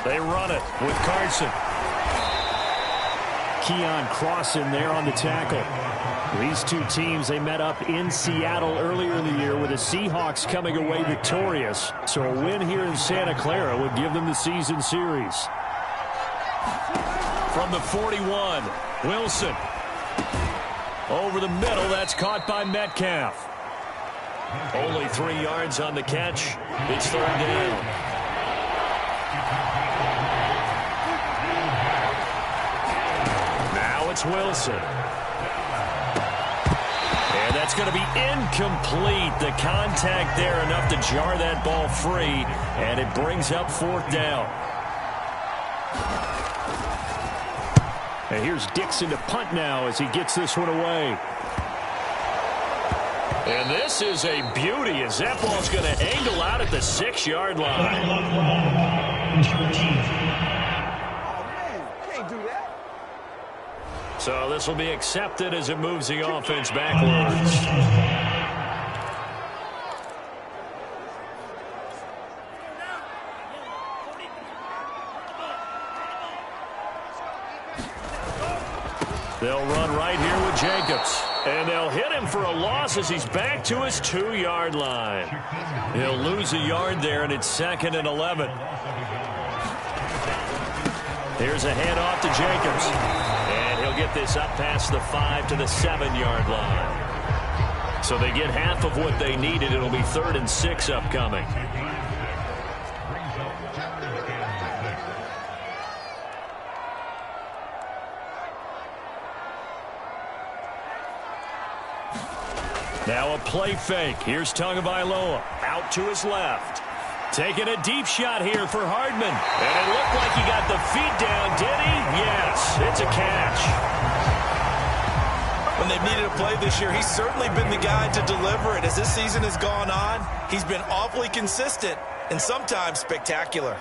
They run it with Carson. Keon Cross in there on the tackle. These two teams, they met up in Seattle earlier in the year with the Seahawks coming away victorious. So a win here in Santa Clara would give them the season series. From the 41, Wilson. Over the middle, that's caught by Metcalf. Only 3 yards on the catch. It's third down. Now it's Wilson. And that's going to be incomplete. The contact there enough to jar that ball free. And it brings up fourth down. And here's Dixon to punt now as he gets this one away. And this is a beauty as that ball's going to angle out at the 6-yard line. So this will be accepted as it moves the offense backwards. They'll run right here with Jacobs. And they'll hit him for a loss as he's back to his 2-yard line. He'll lose a yard there, and it's 2nd and 11. Here's a handoff to Jacobs. And he'll get this up past the 5 to the 7-yard line. So they get half of what they needed. It'll be 3rd and 6 upcoming. Now a play fake. Here's Tagovailoa out to his left. Taking a deep shot here for Hardman. And it looked like he got the feet down, did he? Yes, it's a catch. When they've needed a play this year, he's certainly been the guy to deliver it. As this season has gone on, he's been awfully consistent and sometimes spectacular.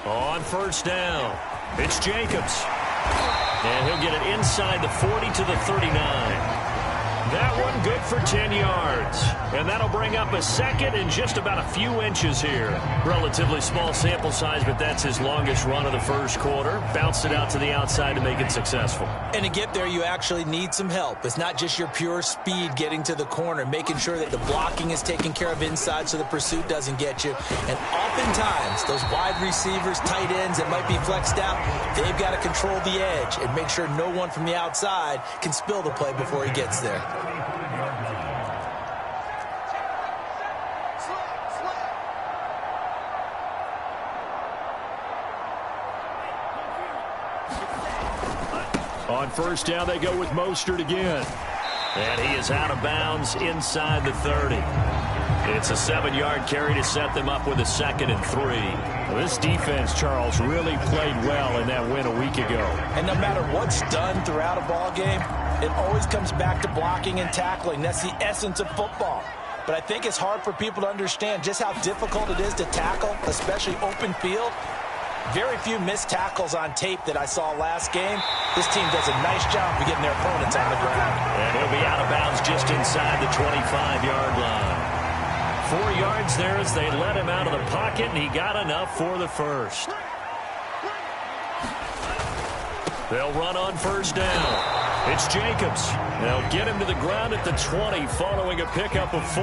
On first down, it's Jacobs. And he'll get it inside the 40 to the 39. That one good for 10 yards. And that'll bring up a 2nd and just about a few inches here. Relatively small sample size, but that's his longest run of the first quarter. Bounced it out to the outside to make it successful. And to get there, you actually need some help. It's not just your pure speed getting to the corner, making sure that the blocking is taken care of inside so the pursuit doesn't get you. And oftentimes, those wide receivers, tight ends that might be flexed out, they've got to control the edge and make sure no one from the outside can spill the play before he gets there. On first down, they go with Mostert again. And he is out of bounds inside the 30. It's a 7-yard carry to set them up with a 2nd and 3. Well, this defense, Charles, really played well in that win a week ago. And no matter what's done throughout a ball game, it always comes back to blocking and tackling. That's the essence of football. But I think it's hard for people to understand just how difficult it is to tackle, especially open field. Very few missed tackles on tape that I saw last game. This team does a nice job of getting their opponents on the ground. And he'll be out of bounds just inside the 25-yard line. 4 yards there as they let him out of the pocket, and he got enough for the first. They'll run on first down. It's Jacobs. They'll get him to the ground at the 20 following a pickup of 4.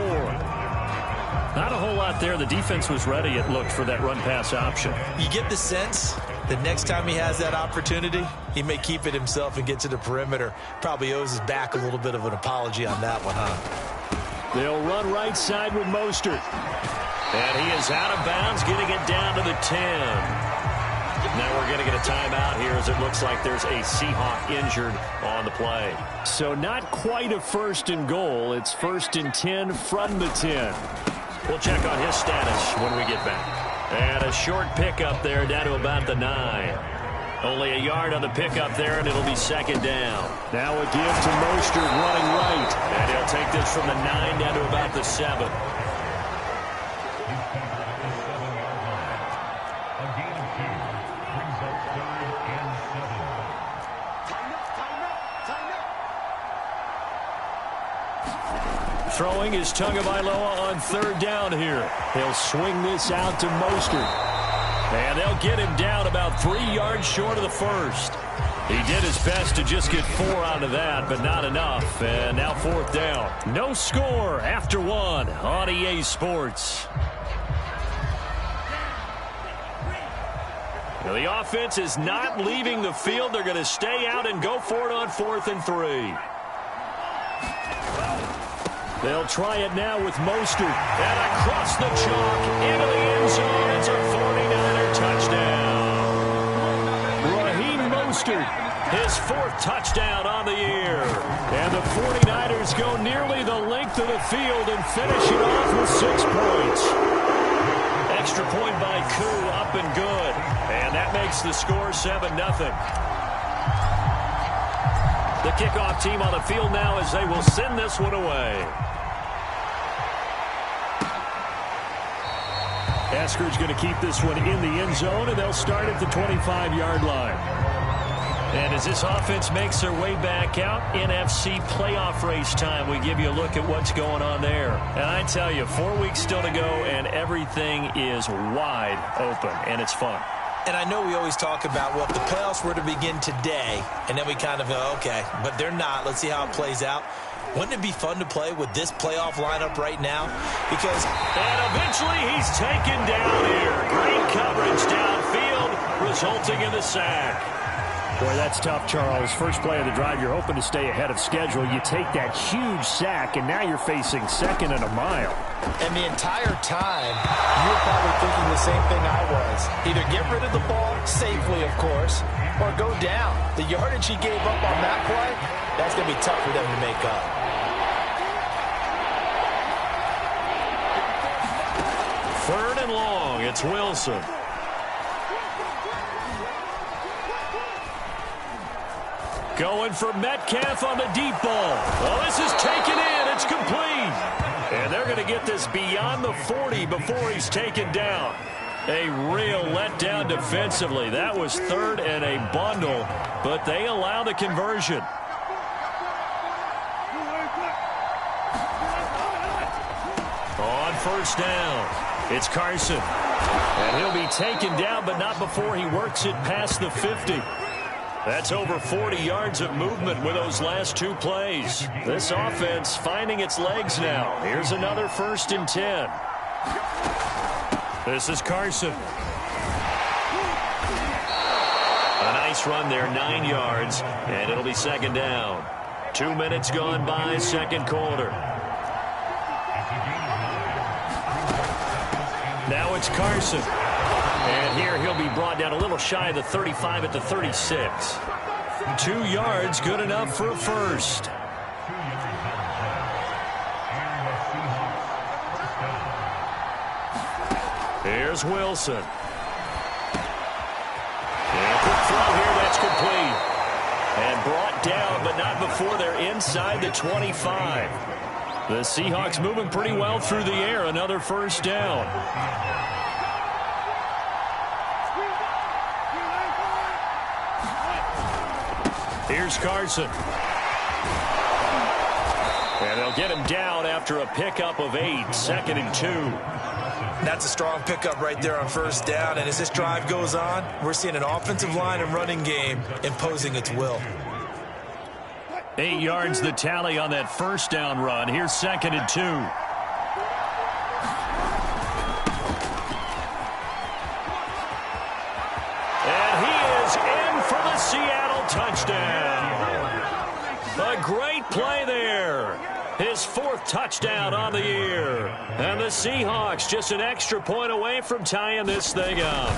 Not a whole lot there. The defense was ready, it looked, for that run-pass option. You get the sense that next time he has that opportunity, he may keep it himself and get to the perimeter. Probably owes his back a little bit of an apology on that one, huh? They'll run right side with Mostert. And he is out of bounds, getting it down to the 10. Now we're going to get a timeout here as it looks like there's a Seahawk injured on the play. So not quite a 1st and goal. It's 1st and 10 from the 10. We'll check on his status when we get back. And a short pickup there down to about the 9. Only a yard on the pickup there, and it'll be 2nd down. Now a give to Mostert running right. And he'll take this from the 9 down to about the 7. Throwing is Tagovailoa on 3rd down here. He'll swing this out to Mostert. And they'll get him down about 3 yards short of the first. He did his best to just get 4 out of that, but not enough. And now 4th down. No score after 1 on EA Sports. Now the offense is not leaving the field. They're going to stay out and go for it on 4th and 3. They'll try it now with Mostert. And across the chalk into the end zone. It's a 49er touchdown. Raheem Mostert, his 4th touchdown on the year. And the 49ers go nearly the length of the field and finish it off with 6 points. Extra point by Koo, up and good. And that makes the score 7-0. The kickoff team on the field now as they will send this one away. Esker's going to keep this one in the end zone, and they'll start at the 25-yard line. And as this offense makes their way back out, NFC playoff race time, we give you a look at what's going on there. And I tell you, 4 weeks still to go, and everything is wide open, and it's fun. And I know we always talk about, well, if the playoffs were to begin today, and then we kind of go, okay, but they're not. Let's see how it plays out. Wouldn't it be fun to play with this playoff lineup right now? Because... And eventually he's taken down here. Great coverage downfield, resulting in the sack. Boy, that's tough, Charles. First play of the drive, you're hoping to stay ahead of schedule. You take that huge sack, and now you're facing 2nd and a mile. And the entire time, you're probably thinking the same thing I was. Either get rid of the ball, safely, of course, or go down. The yardage he gave up on that play, that's going to be tough for them to make up. 3rd and long, it's Wilson. Going for Metcalf on the deep ball. Oh, this is taken in. It's complete. And they're going to get this beyond the 40 before he's taken down. A real letdown defensively. That was 3rd and a bundle, but they allow the conversion. On 1st down. It's Carson. And he'll be taken down, but not before he works it past the 50. That's over 40 yards of movement with those last 2 plays. This offense finding its legs now. Here's another 1st and 10. This is Carson. A nice run there, 9 yards, and it'll be 2nd down. 2 minutes gone by, 2nd quarter. Now it's Carson. And here he'll be brought down a little shy of the 35 at the 36. 2 yards, good enough for a first. There's Wilson. And a quick throw here, that's complete. And brought down, but not before they're inside the 25. The Seahawks moving pretty well through the air. Another first down. Here's Carson. And they'll get him down after a pickup of 8, 2nd and 2. That's a strong pickup right there on first down. And as this drive goes on, we're seeing an offensive line and running game imposing its will. 8 yards the tally on that first down run. Here's 2nd and 2. And he is in for the Seattle touchdown. A great play there. His 4th touchdown on the year. And the Seahawks just an extra point away from tying this thing up.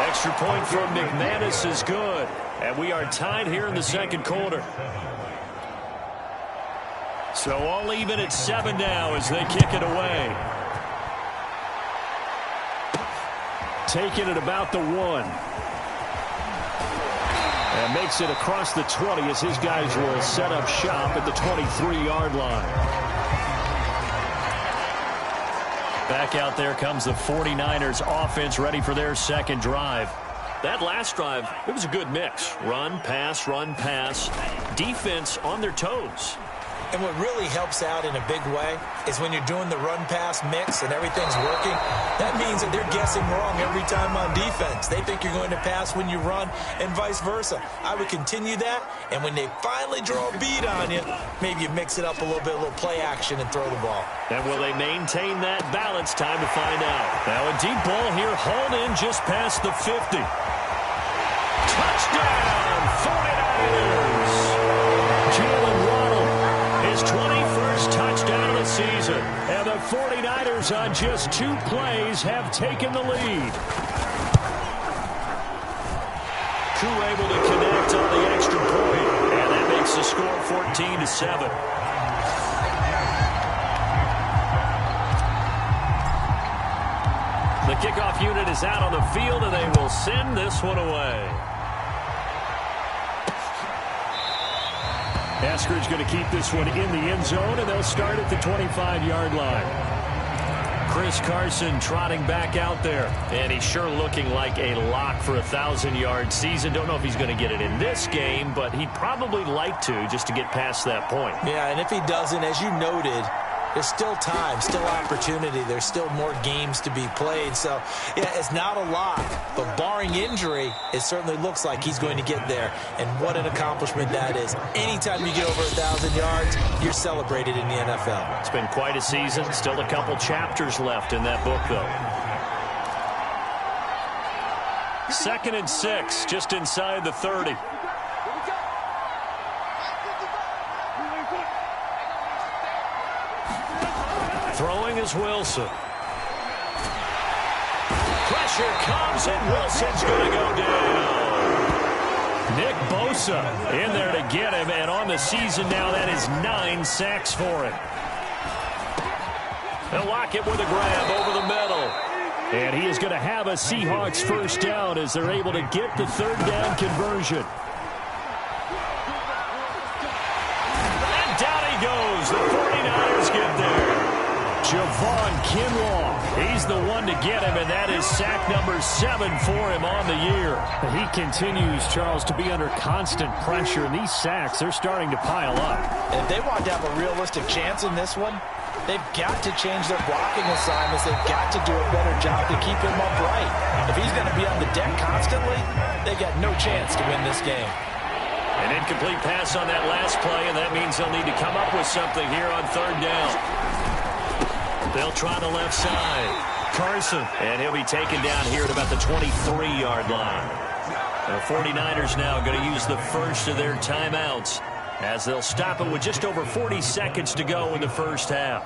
Extra point from McManus is good. And we are tied here in the second quarter. So all even at 7 now as they kick it away. Taking it about the 1. And makes it across the 20 as his guys will set up shop at the 23-yard line. Back out there comes the 49ers offense ready for their second drive. That last drive, it was a good mix. Run, pass, defense on their toes. And what really helps out in a big way is when you're doing the run-pass mix and everything's working, that means that they're guessing wrong every time on defense. They think you're going to pass when you run and vice versa. I would continue that, and when they finally draw a bead on you, maybe you mix it up a little bit, a little play action and throw the ball. And will they maintain that balance? Time to find out. Now a deep ball here, hauled in just past the 50. Touchdown, 49ers! Jalen Waddle, his 21st touchdown of the season. And the 49ers on just 2 plays have taken the lead. Koo able to connect on the extra point, and that makes the score 14-7. The kickoff unit is out on the field, and they will send this one away. Eskridge going to keep this one in the end zone, and they'll start at the 25-yard line. Chris Carson trotting back out there, and he's sure looking like a lock for a 1,000-yard season. Don't know if he's going to get it in this game, but he'd probably like to just to get past that point. Yeah, and if he doesn't, as you noted, there's still time, still opportunity. There's still more games to be played. So, yeah, it's not a lot. But barring injury, it certainly looks like he's going to get there. And what an accomplishment that is. Anytime you get over 1,000 yards, you're celebrated in the NFL. It's been quite a season. Still a couple chapters left in that book, though. 2nd and 6, just inside the 30. Throwing is Wilson. Pressure comes, and Wilson's going to go down. Nick Bosa in there to get him, and on the season now, that is 9 sacks for him. They'll lock it with a grab over the middle. And he is going to have a Seahawks first down as they're able to get the 3rd down conversion. And down he goes. The 49ers get there. Javon Kinlaw, he's the one to get him, and that is sack number 7 for him on the year. He continues, Charles, to be under constant pressure, and these sacks, they're starting to pile up. And if they want to have a realistic chance in this one, they've got to change their blocking assignments. They've got to do a better job to keep him upright. If he's going to be on the deck constantly, they got no chance to win this game. An incomplete pass on that last play, and that means they'll need to come up with something here on 3rd down. They'll try the left side. Carson, and he'll be taken down here at about the 23-yard line. The 49ers now going to use the first of their timeouts as they'll stop it with just over 40 seconds to go in the first half.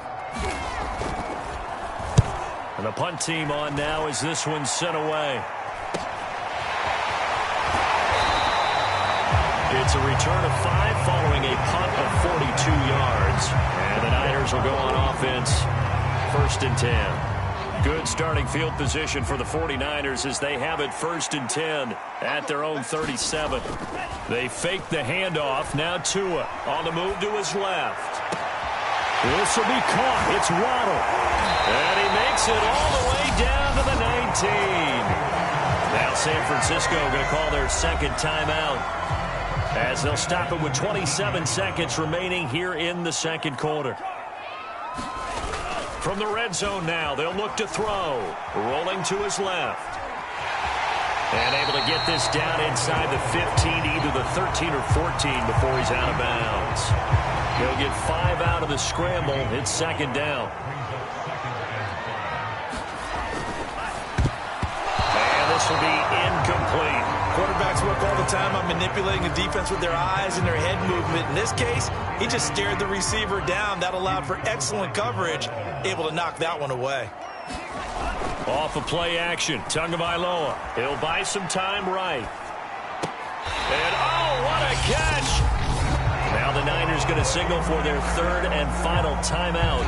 And the punt team on now as this one's sent away. It's a return of 5 following a punt of 42 yards. And the Niners will go on offense. 1st and 10. Good starting field position for the 49ers as they have it 1st and 10 at their own 37. They fake the handoff. Now Tua on the move to his left. This will be caught. It's Waddle. And he makes it all the way down to the 19. Now San Francisco going to call their second timeout as they'll stop it with 27 seconds remaining here in the second quarter. From the red zone now, they'll look to throw. Rolling to his left. And able to get this down inside the 15, either the 13 or 14 before he's out of bounds. He'll get 5 out of the scramble. It's second down. And this will be incomplete. Quarterbacks work all the time on manipulating the defense with their eyes and their head movement. In this case, he just stared the receiver down. That allowed for excellent coverage, able to knock that one away. Off of play action, Tagovailoa. He'll buy some time right. And oh, what a catch! Now the Niners going to signal for their third and final timeout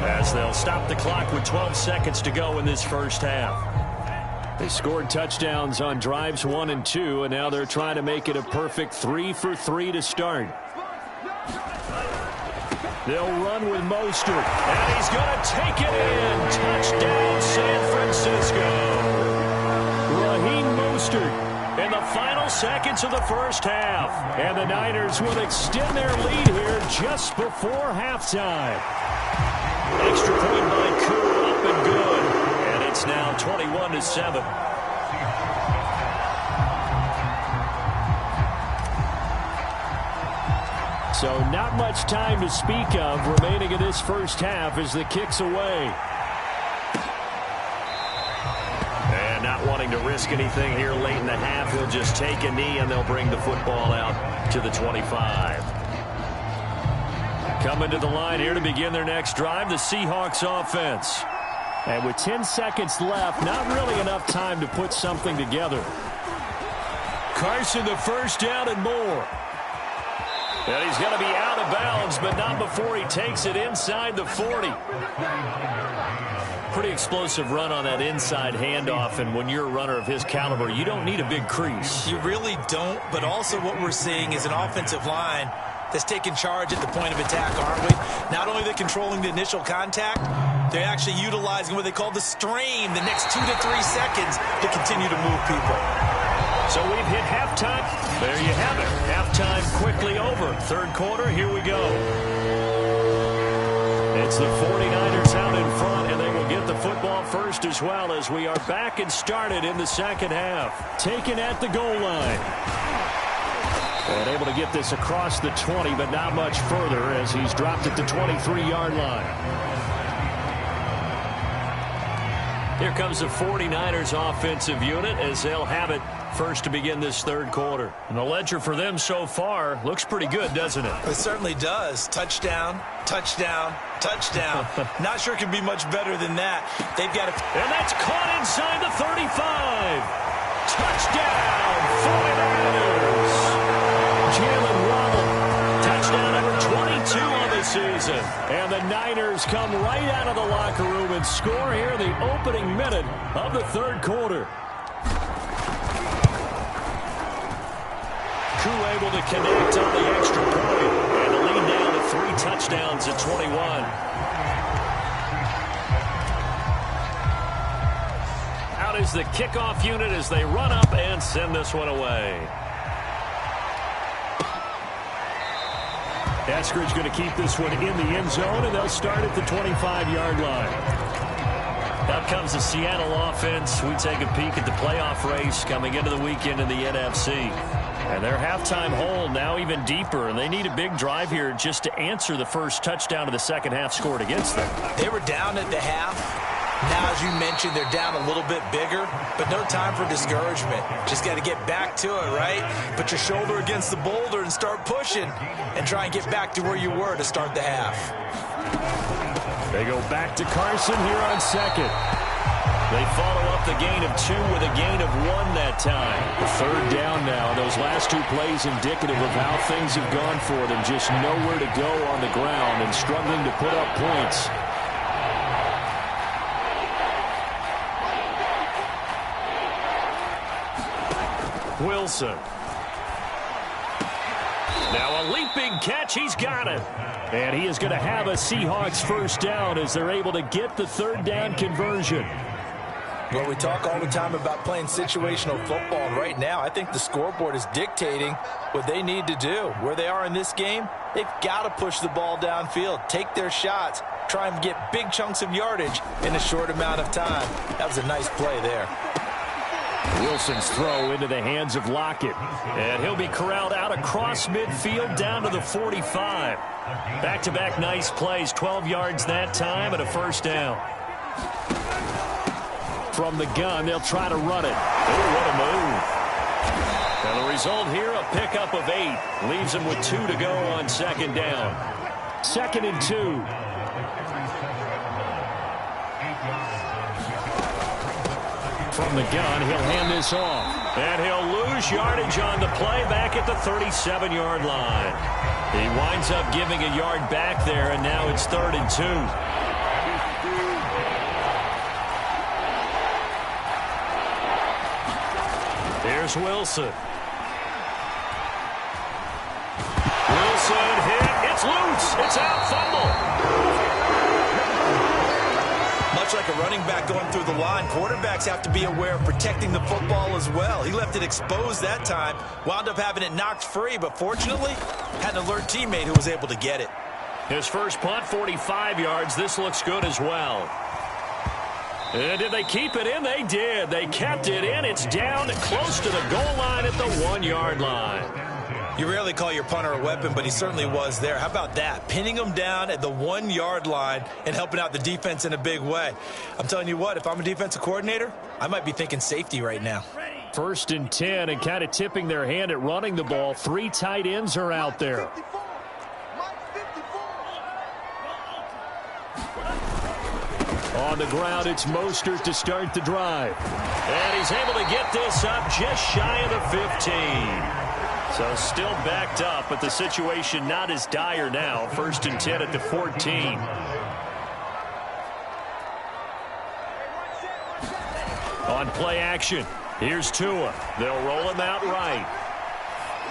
as they'll stop the clock with 12 seconds to go in this first half. They scored touchdowns on drives 1 and 2, and now they're trying to make it a perfect 3 for 3 to start. They'll run with Mostert, and he's going to take it in. Touchdown, San Francisco. Raheem Mostert in the final seconds of the first half. And the Niners will extend their lead here just before halftime. Extra point by Koo, up and good. And it's now 21-7. So not much time to speak of remaining in this first half as the kick's away. And not wanting to risk anything here late in the half, he'll just take a knee and they'll bring the football out to the 25. Coming to the line here to begin their next drive, the Seahawks offense. And with 10 seconds left, not really enough time to put something together. Carson the first down and more. And he's going to be out of bounds, but not before he takes it inside the 40. Pretty explosive run on that inside handoff, and when you're a runner of his caliber, you don't need a big crease. You really don't, but also what we're seeing is an offensive line that's taking charge at the point of attack, aren't we? Not only are they controlling the initial contact, they're actually utilizing what they call the strain, the next 2 to 3 seconds to continue to move people. So we've hit halftime. There you have it. Halftime quickly over. Third quarter, here we go. It's the 49ers out in front, and they will get the football first as well as we are back and started in the second half. Taken at the goal line. And able to get this across the 20, but not much further as he's dropped at the 23-yard line. Here comes the 49ers offensive unit as they'll have it first to begin this third quarter. And the ledger for them so far looks pretty good, doesn't it? It certainly does. Touchdown, touchdown, touchdown. Not sure it can be much better than that. They've got to... And that's caught inside the 35. Touchdown, 49ers. Jalen Waddle, touchdown number 22 on the season. And the Niners come right out of the locker room and score here in the opening minute of the third quarter. Koo able to connect on the extra point. And the lead now to 3 touchdowns at 21. Out is the kickoff unit as they run up and send this one away. Eskridge going to keep this one in the end zone, and they'll start at the 25-yard line. Out comes the Seattle offense. We take a peek at the playoff race coming into the weekend in the NFC. And their halftime hole now even deeper, and they need a big drive here just to answer the first touchdown of the second half scored against them. They were down at the half. Now, as you mentioned, they're down a little bit bigger, but no time for discouragement. Just got to get back to it, right? Put your shoulder against the boulder and start pushing and try and get back to where you were to start the half. They go back to Carson here on second. They follow up the gain of 2 with a gain of 1 that time. The third down now. Those last 2 plays indicative of how things have gone for them. Just nowhere to go on the ground and struggling to put up points. Wilson. Now a leaping catch. He's got it. And he is going to have a Seahawks first down as they're able to get the third down conversion. Well, we talk all the time about playing situational football, and right now I think the scoreboard is dictating what they need to do. Where they are in this game, they've got to push the ball downfield, take their shots, try and get big chunks of yardage in a short amount of time. That was a nice play there. Wilson's throw into the hands of Lockett. And he'll be corralled out across midfield down to the 45. Back-to-back nice plays, 12 yards that time and a first down. From the gun, they'll try to run it. Oh, what a move. And the result here, a pickup of 8. Leaves them with 2 to go on second down. 2nd and 2. From the gun, he'll hand this off. And he'll lose yardage on the play back at the 37-yard line. He winds up giving a yard back there, and now it's 3rd and 2. Here's Wilson. Wilson hit. It's loose. It's out. Fumble. Much like a running back going through the line, quarterbacks have to be aware of protecting the football as well. He left it exposed that time, wound up having it knocked free, but fortunately had an alert teammate who was able to get it. His first punt, 45 yards. This looks good as well. And did they keep it in? They did. They kept it in. It's down close to the goal line at the 1-yard line. You rarely call your punter a weapon, but he certainly was there. How about that? Pinning him down at the 1-yard line and helping out the defense in a big way. I'm telling you what, if I'm a defensive coordinator, I might be thinking safety right now. 1st and 10 and kind of tipping their hand at running the ball. 3 tight ends are out there. On the ground, it's Mostert to start the drive. And he's able to get this up just shy of the 15. So still backed up, but the situation not as dire now. 1st and 10 at the 14. On play action, here's Tua. They'll roll him out right.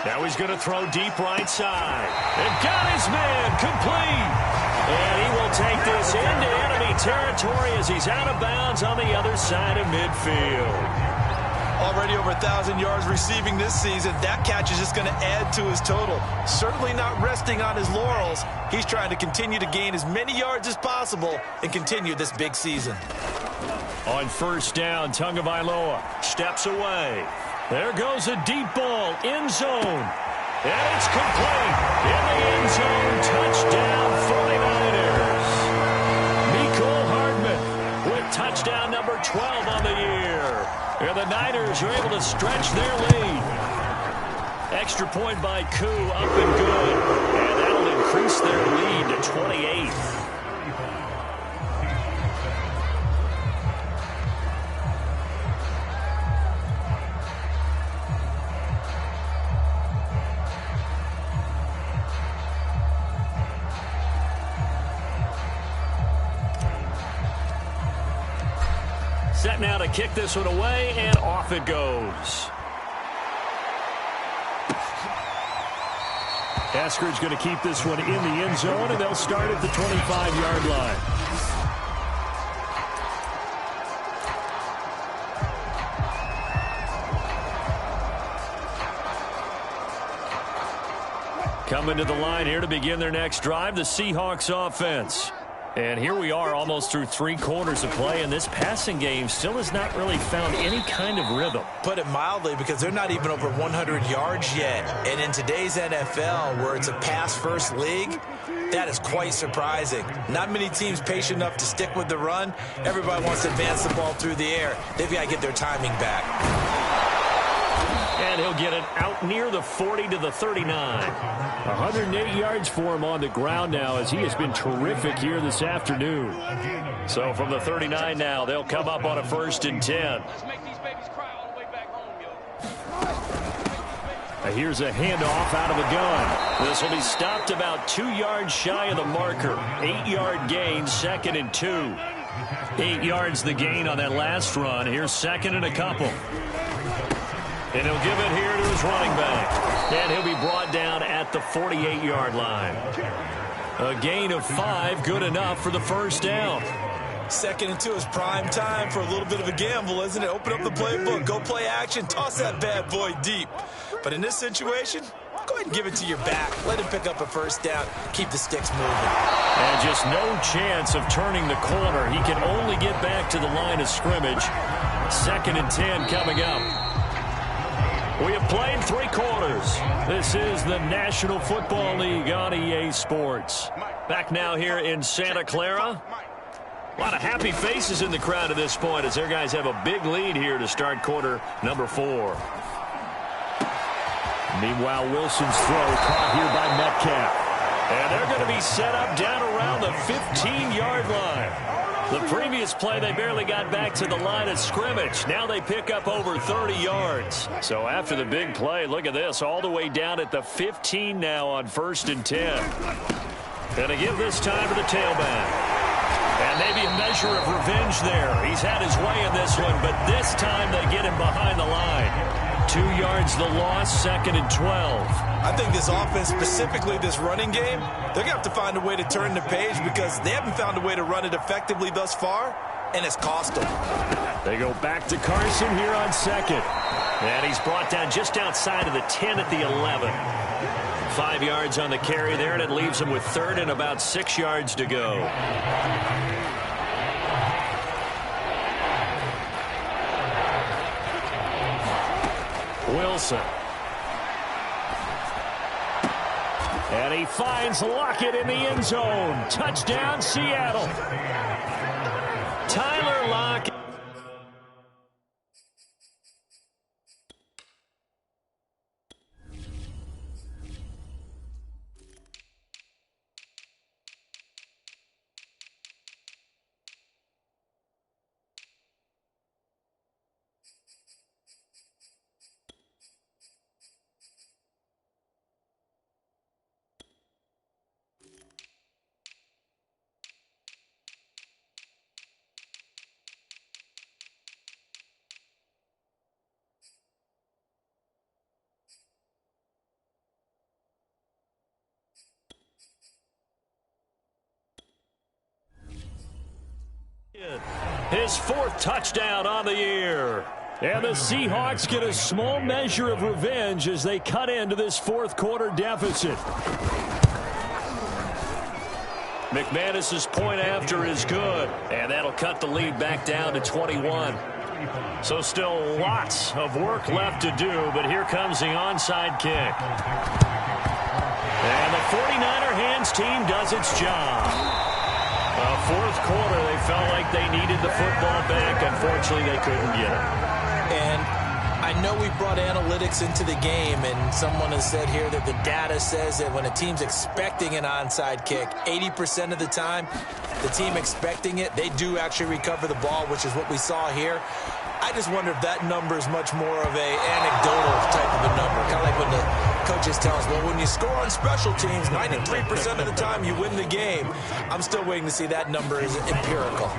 Now he's going to throw deep right side. And got his man complete. And he will take this into enemy territory as he's out of bounds on the other side of midfield. Already over 1,000 yards receiving this season. That catch is just going to add to his total. Certainly not resting on his laurels. He's trying to continue to gain as many yards as possible and continue this big season. On first down, Tagovailoa steps away. There goes a deep ball, end zone. And it's complete. In the end zone, touchdown 49ers. Mecole Hardman with touchdown number 12 on the year. And the Niners are able to stretch their lead. Extra point by Koo, up and good. And that'll increase their lead to 28. Set now to kick this one away, and off it goes. Eskridge going to keep this one in the end zone, and they'll start at the 25-yard line. Coming to the line here to begin their next drive, the Seahawks offense. And here we are almost through 3 quarters of play, and this passing game still has not really found any kind of rhythm. Put it mildly, because they're not even over 100 yards yet. And in today's NFL, where it's a pass-first league, that is quite surprising. Not many teams patient enough to stick with the run. Everybody wants to advance the ball through the air. They've got to get their timing back. And he'll get it out near the 40 to the 39. 108 yards for him on the ground now, as he has been terrific here this afternoon. So from the 39 now, they'll come up on a 1st and 10. Here's a handoff out of the gun. This will be stopped about 2 yards shy of the marker. 8-yard gain, 2nd and 2. 8 yards the gain on that last run. Here's 2nd and a couple. And he'll give it here to his running back. And he'll be brought down at the 48-yard line. A gain of 5, good enough for the first down. 2nd and 2 is prime time for a little bit of a gamble, isn't it? Open up the playbook, go play action, toss that bad boy deep. But in this situation, go ahead and give it to your back. Let him pick up a first down. Keep the sticks moving. And just no chance of turning the corner. He can only get back to the line of scrimmage. 2nd and 10 coming up. We have played 3 quarters. This is the National Football League on EA Sports. Back now here in Santa Clara. A lot of happy faces in the crowd at this point as their guys have a big lead here to start quarter number 4. Meanwhile, Wilson's throw caught here by Metcalf. And they're going to be set up down around the 15-yard line. The previous play, they barely got back to the line of scrimmage. Now they pick up over 30 yards. So after the big play, look at this, all the way down at the 15 now on 1st and 10. Going to give this time to the tailback. And maybe a measure of revenge there. He's had his way in this one, but this time they get him behind the line. 2 yards the loss, 2nd and 12. I think this offense, specifically this running game, they're going to have to find a way to turn the page because they haven't found a way to run it effectively thus far, and it's cost them. They go back to Carson here on 2nd. And he's brought down just outside of the 10 at the 11. 5 yards on the carry there, and it leaves him with 3rd and about 6 yards to go. Wilson. And he finds Lockett in the end zone. Touchdown, Seattle. Tyler Lockett. His 4th touchdown on the year. And the Seahawks get a small measure of revenge as they cut into this 4th quarter deficit. McManus's point after is good. And that'll cut the lead back down to 21. So still lots of work left to do, but here comes the onside kick. And the 49er hands team does its job. 4th quarter, they felt like they needed the football back. Unfortunately, they couldn't get it. And I know we brought analytics into the game, and someone has said here that the data says that when a team's expecting an onside kick, 80% of the time, the team expecting it, they do actually recover the ball, which is what we saw here. I just wonder if that number is much more of a anecdotal type of a number. Kind of like when the coaches tell us, well, when you score on special teams, 93% of the time you win the game. I'm still waiting to see that number is empirical.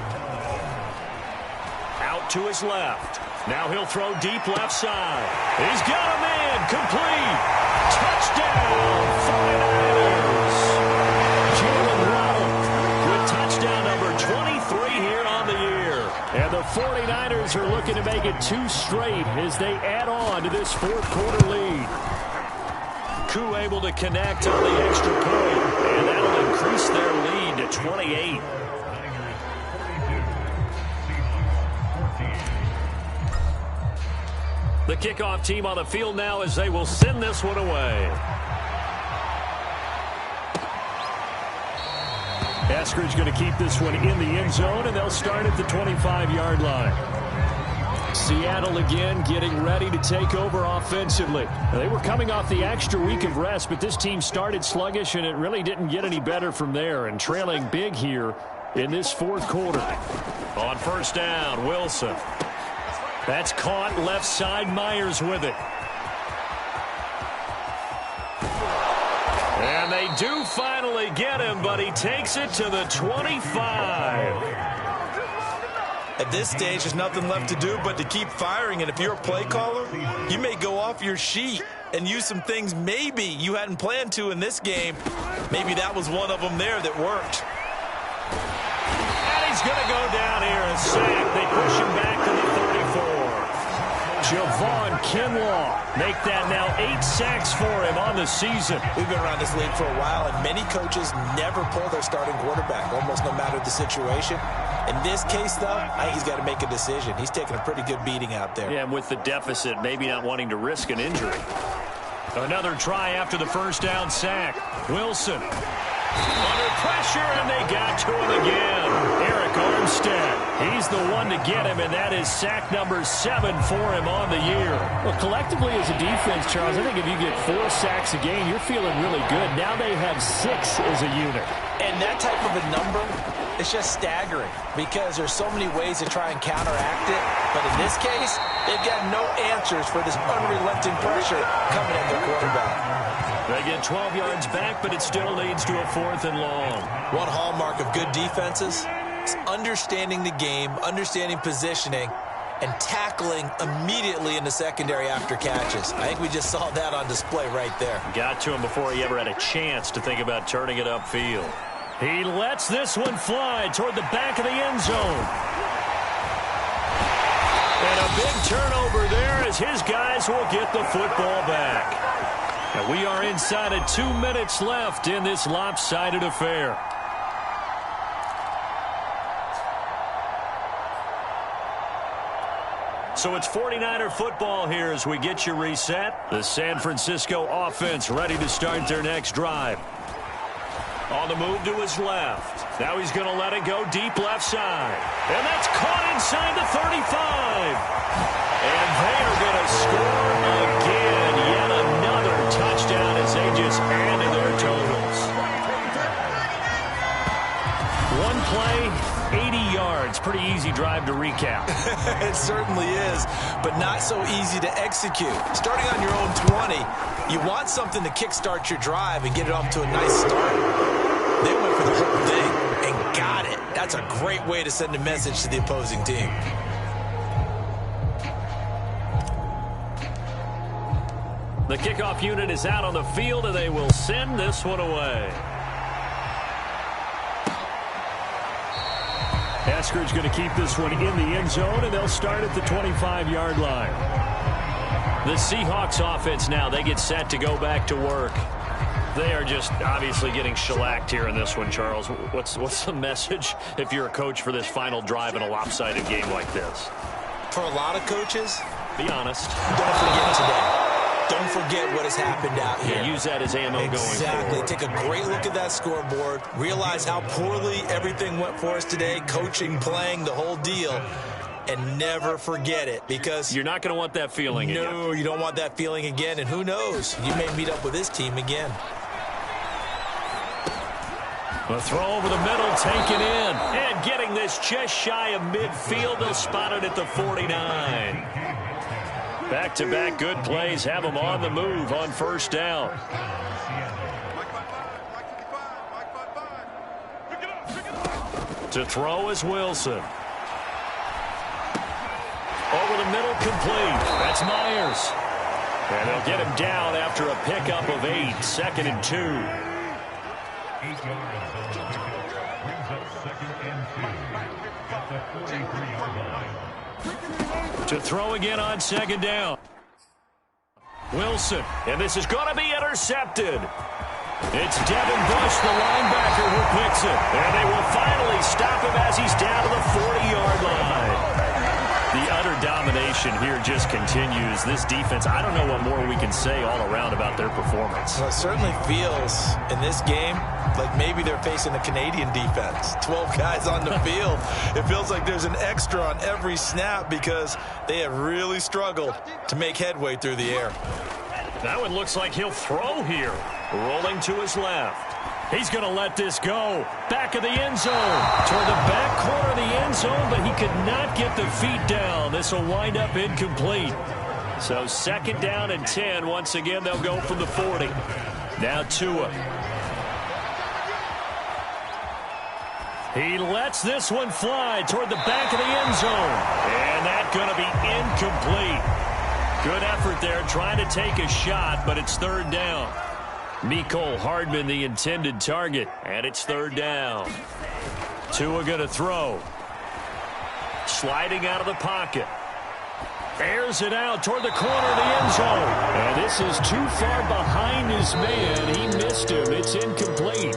Out to his left. Now he'll throw deep left side. He's got a man. Complete. Touchdown, 49ers. Jalen Waddle with touchdown number 23 here on the year. And the 49ers are looking to make it 2 straight as they add on to this 4th quarter lead. Koo able to connect on the extra point, and that'll increase their lead to 28. The kickoff team on the field now as they will send this one away. Eskridge going to keep this one in the end zone, and they'll start at the 25-yard line. Seattle again getting ready to take over offensively. They were coming off the extra week of rest, but this team started sluggish, and it really didn't get any better from there, and trailing big here in this 4th quarter. On 1st down, Wilson. That's caught left side. Myers with it. And they do finally get him, but he takes it to the 25. At this stage, there's nothing left to do but to keep firing. And if you're a play caller, you may go off your sheet and use some things maybe you hadn't planned to in this game. Maybe that was one of them there that worked. And he's going to go down here, a sack. They push him back to the 34. Javon Kinlaw make that now 8 sacks for him on the season. We've been around this league for a while, and many coaches never pull their starting quarterback, almost no matter the situation. In this case, though, I think he's got to make a decision. He's taking a pretty good beating out there. Yeah, and with the deficit, maybe not wanting to risk an injury. Another try after the first down sack. Wilson under pressure, and they got to him again. Eric Armstead, he's the one to get him, and that is sack number 7 for him on the year. Well, collectively as a defense, Charles, I think if you get 4 sacks a game, you're feeling really good. Now they have 6 as a unit. And that type of a number, it's just staggering because there's so many ways to try and counteract it. But in this case, they've got no answers for this unrelenting pressure coming at their quarterback. They get 12 yards back, but it still leads to a 4th and long. One hallmark of good defenses is understanding the game, understanding positioning, and tackling immediately in the secondary after catches. I think we just saw that on display right there. Got to him before he ever had a chance to think about turning it upfield. He lets this one fly toward the back of the end zone. And a big turnover there as his guys will get the football back. And we are inside of 2 minutes left in this lopsided affair. So it's 49er football here as we get you reset. The San Francisco offense ready to start their next drive. On the move to his left. Now he's going to let it go deep left side. And that's caught inside the 35. And they are going to score again. Yet another touchdown as they just add to their totals. One play, 80 yards. Pretty easy drive to recap. It certainly is, but not so easy to execute. Starting on your own 20, you want something to kickstart your drive and get it off to a nice start. They went for the whole thing and got it. That's a great way to send a message to the opposing team. The kickoff unit is out on the field, and they will send this one away. Eskridge going to keep this one in the end zone, and they'll start at the 25-yard line. The Seahawks offense now, they get set to go back to work. They are just obviously getting shellacked here in this one, Charles. What's the message if you're a coach for this final drive in a lopsided game like this? For a lot of coaches, be honest. Don't forget today. Don't forget what has happened out here. Yeah, use that as ammo going forward. Exactly. Take a great look at that scoreboard. Realize how poorly everything went for us today. Coaching, playing, the whole deal. And never forget it, because you're not going to want that feeling again. No, you don't want that feeling again. And who knows? You may meet up with this team again. A throw over the middle, taken in. And getting this just shy of midfield. They'll spot it at the 49. Back-to-back good plays have them on the move on first down. To throw is Wilson. Over the middle, complete. That's Myers. And they'll get him down after a pickup of 8. 2nd and 2. 8 yards. Brings up 2nd and 2. At the 43-yard line. To throw again on 2nd down. Wilson. And this is going to be intercepted. It's Devin Bush, the linebacker, who picks it. And they will finally stop him as he's down to the 40-yard line. The utter domination here just continues. This defense, I don't know what more we can say all around about their performance. Well, it certainly feels in this game like maybe they're facing a Canadian defense. 12 guys on the field. It feels like there's an extra on every snap because they have really struggled to make headway through the air. That one looks like he'll throw here. Rolling to his left. He's going to let this go. Back of the end zone. Toward the back corner of the end zone, but he could not get the feet down. This will wind up incomplete. So 2nd down and 10. Once again, they'll go from the 40. Now Tua. He lets this one fly toward the back of the end zone. And that's going to be incomplete. Good effort there trying to take a shot, but it's third down. Mecole Hardman the intended target, and it's third down. Tua going to throw. Sliding out of the pocket. Airs it out toward the corner of the end zone. And this is too far behind his man. He missed him. It's incomplete.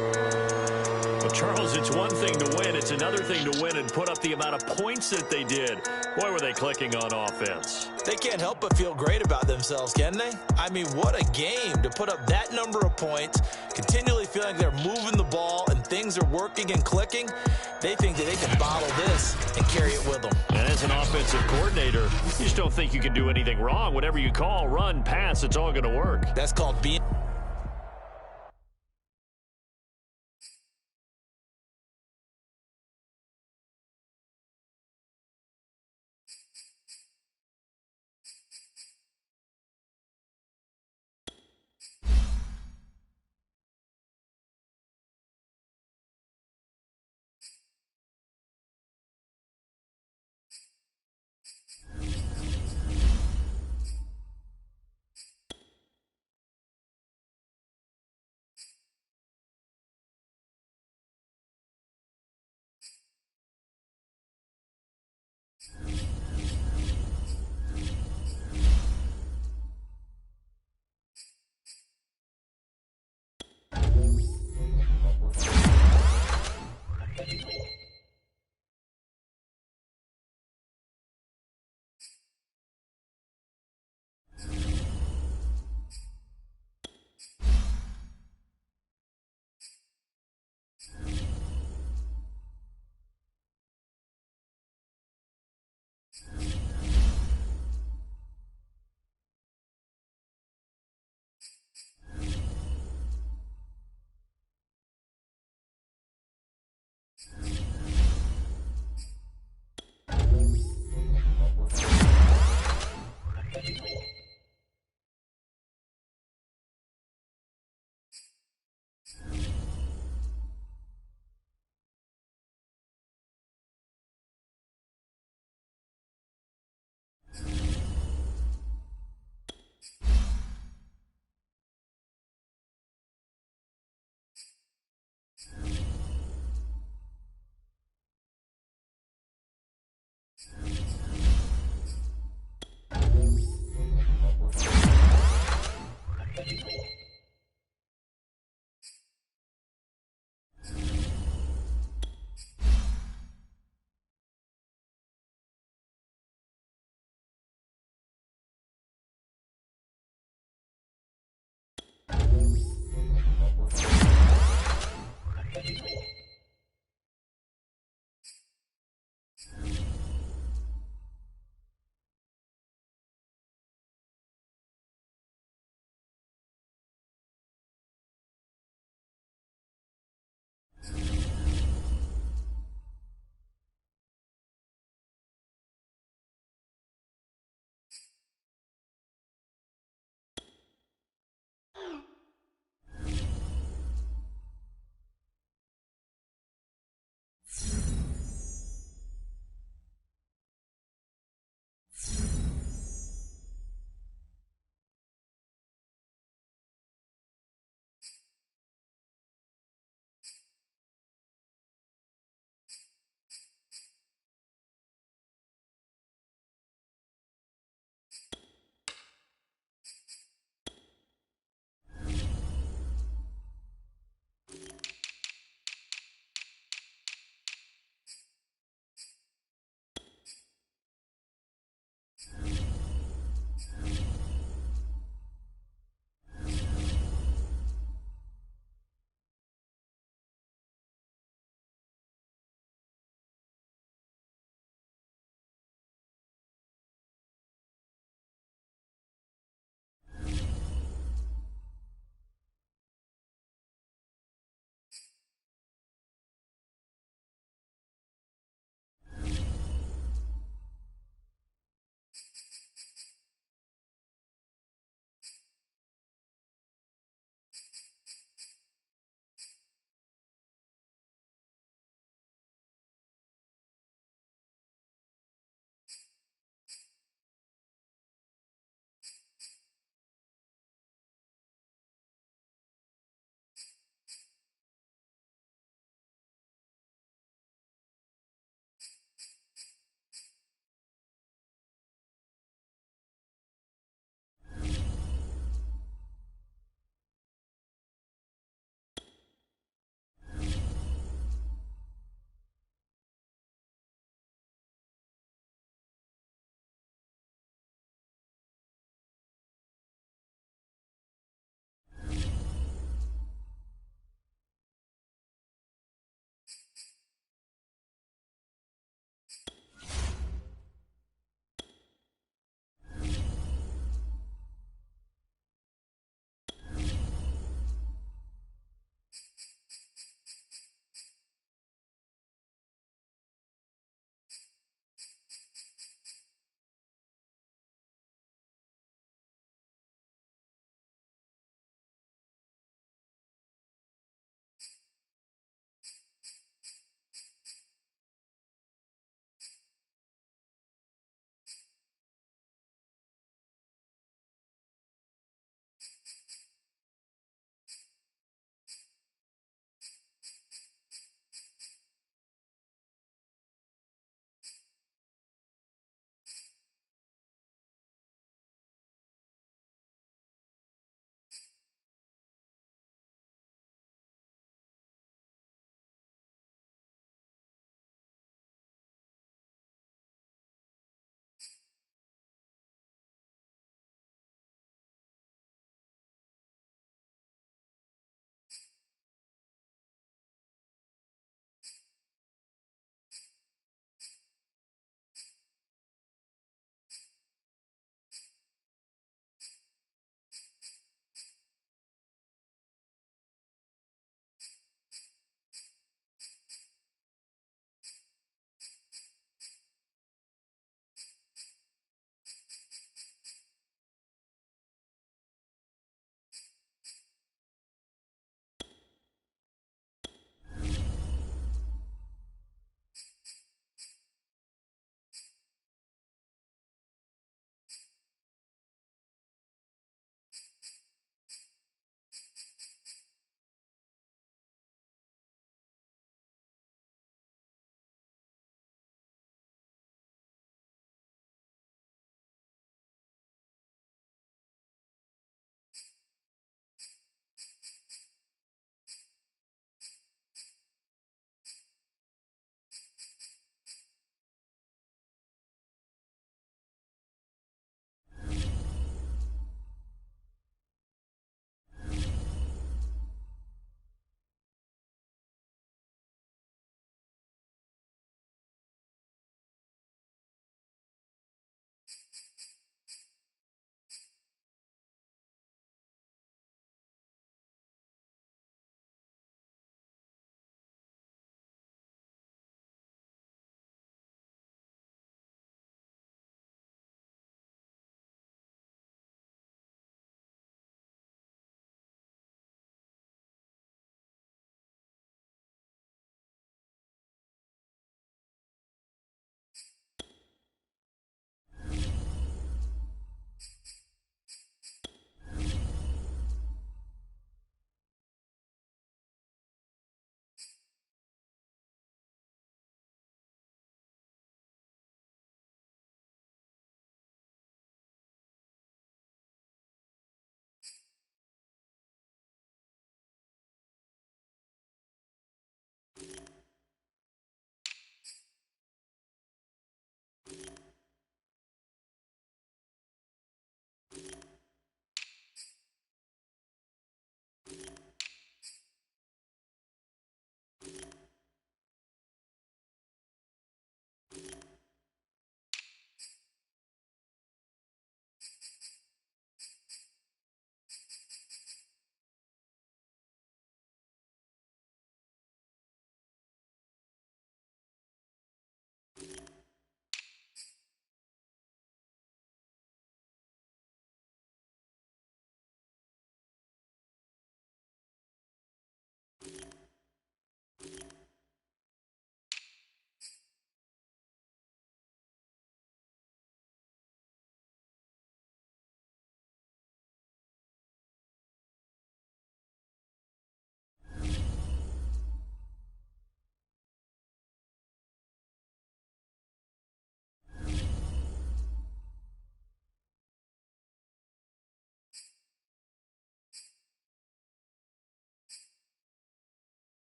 Well, Charles, it's one thing to win. It's another thing to win and put up the amount of points that they did. Boy, were they clicking on offense. They can't help but feel great about themselves, can they? I mean, what a game to put up that number of points, continually feeling they're moving the ball and things are working and clicking. They think that they can bottle this and carry it with them. And as an offensive coordinator, you just don't think you can do anything wrong. Whatever you call, run, pass, it's all going to work. That's called being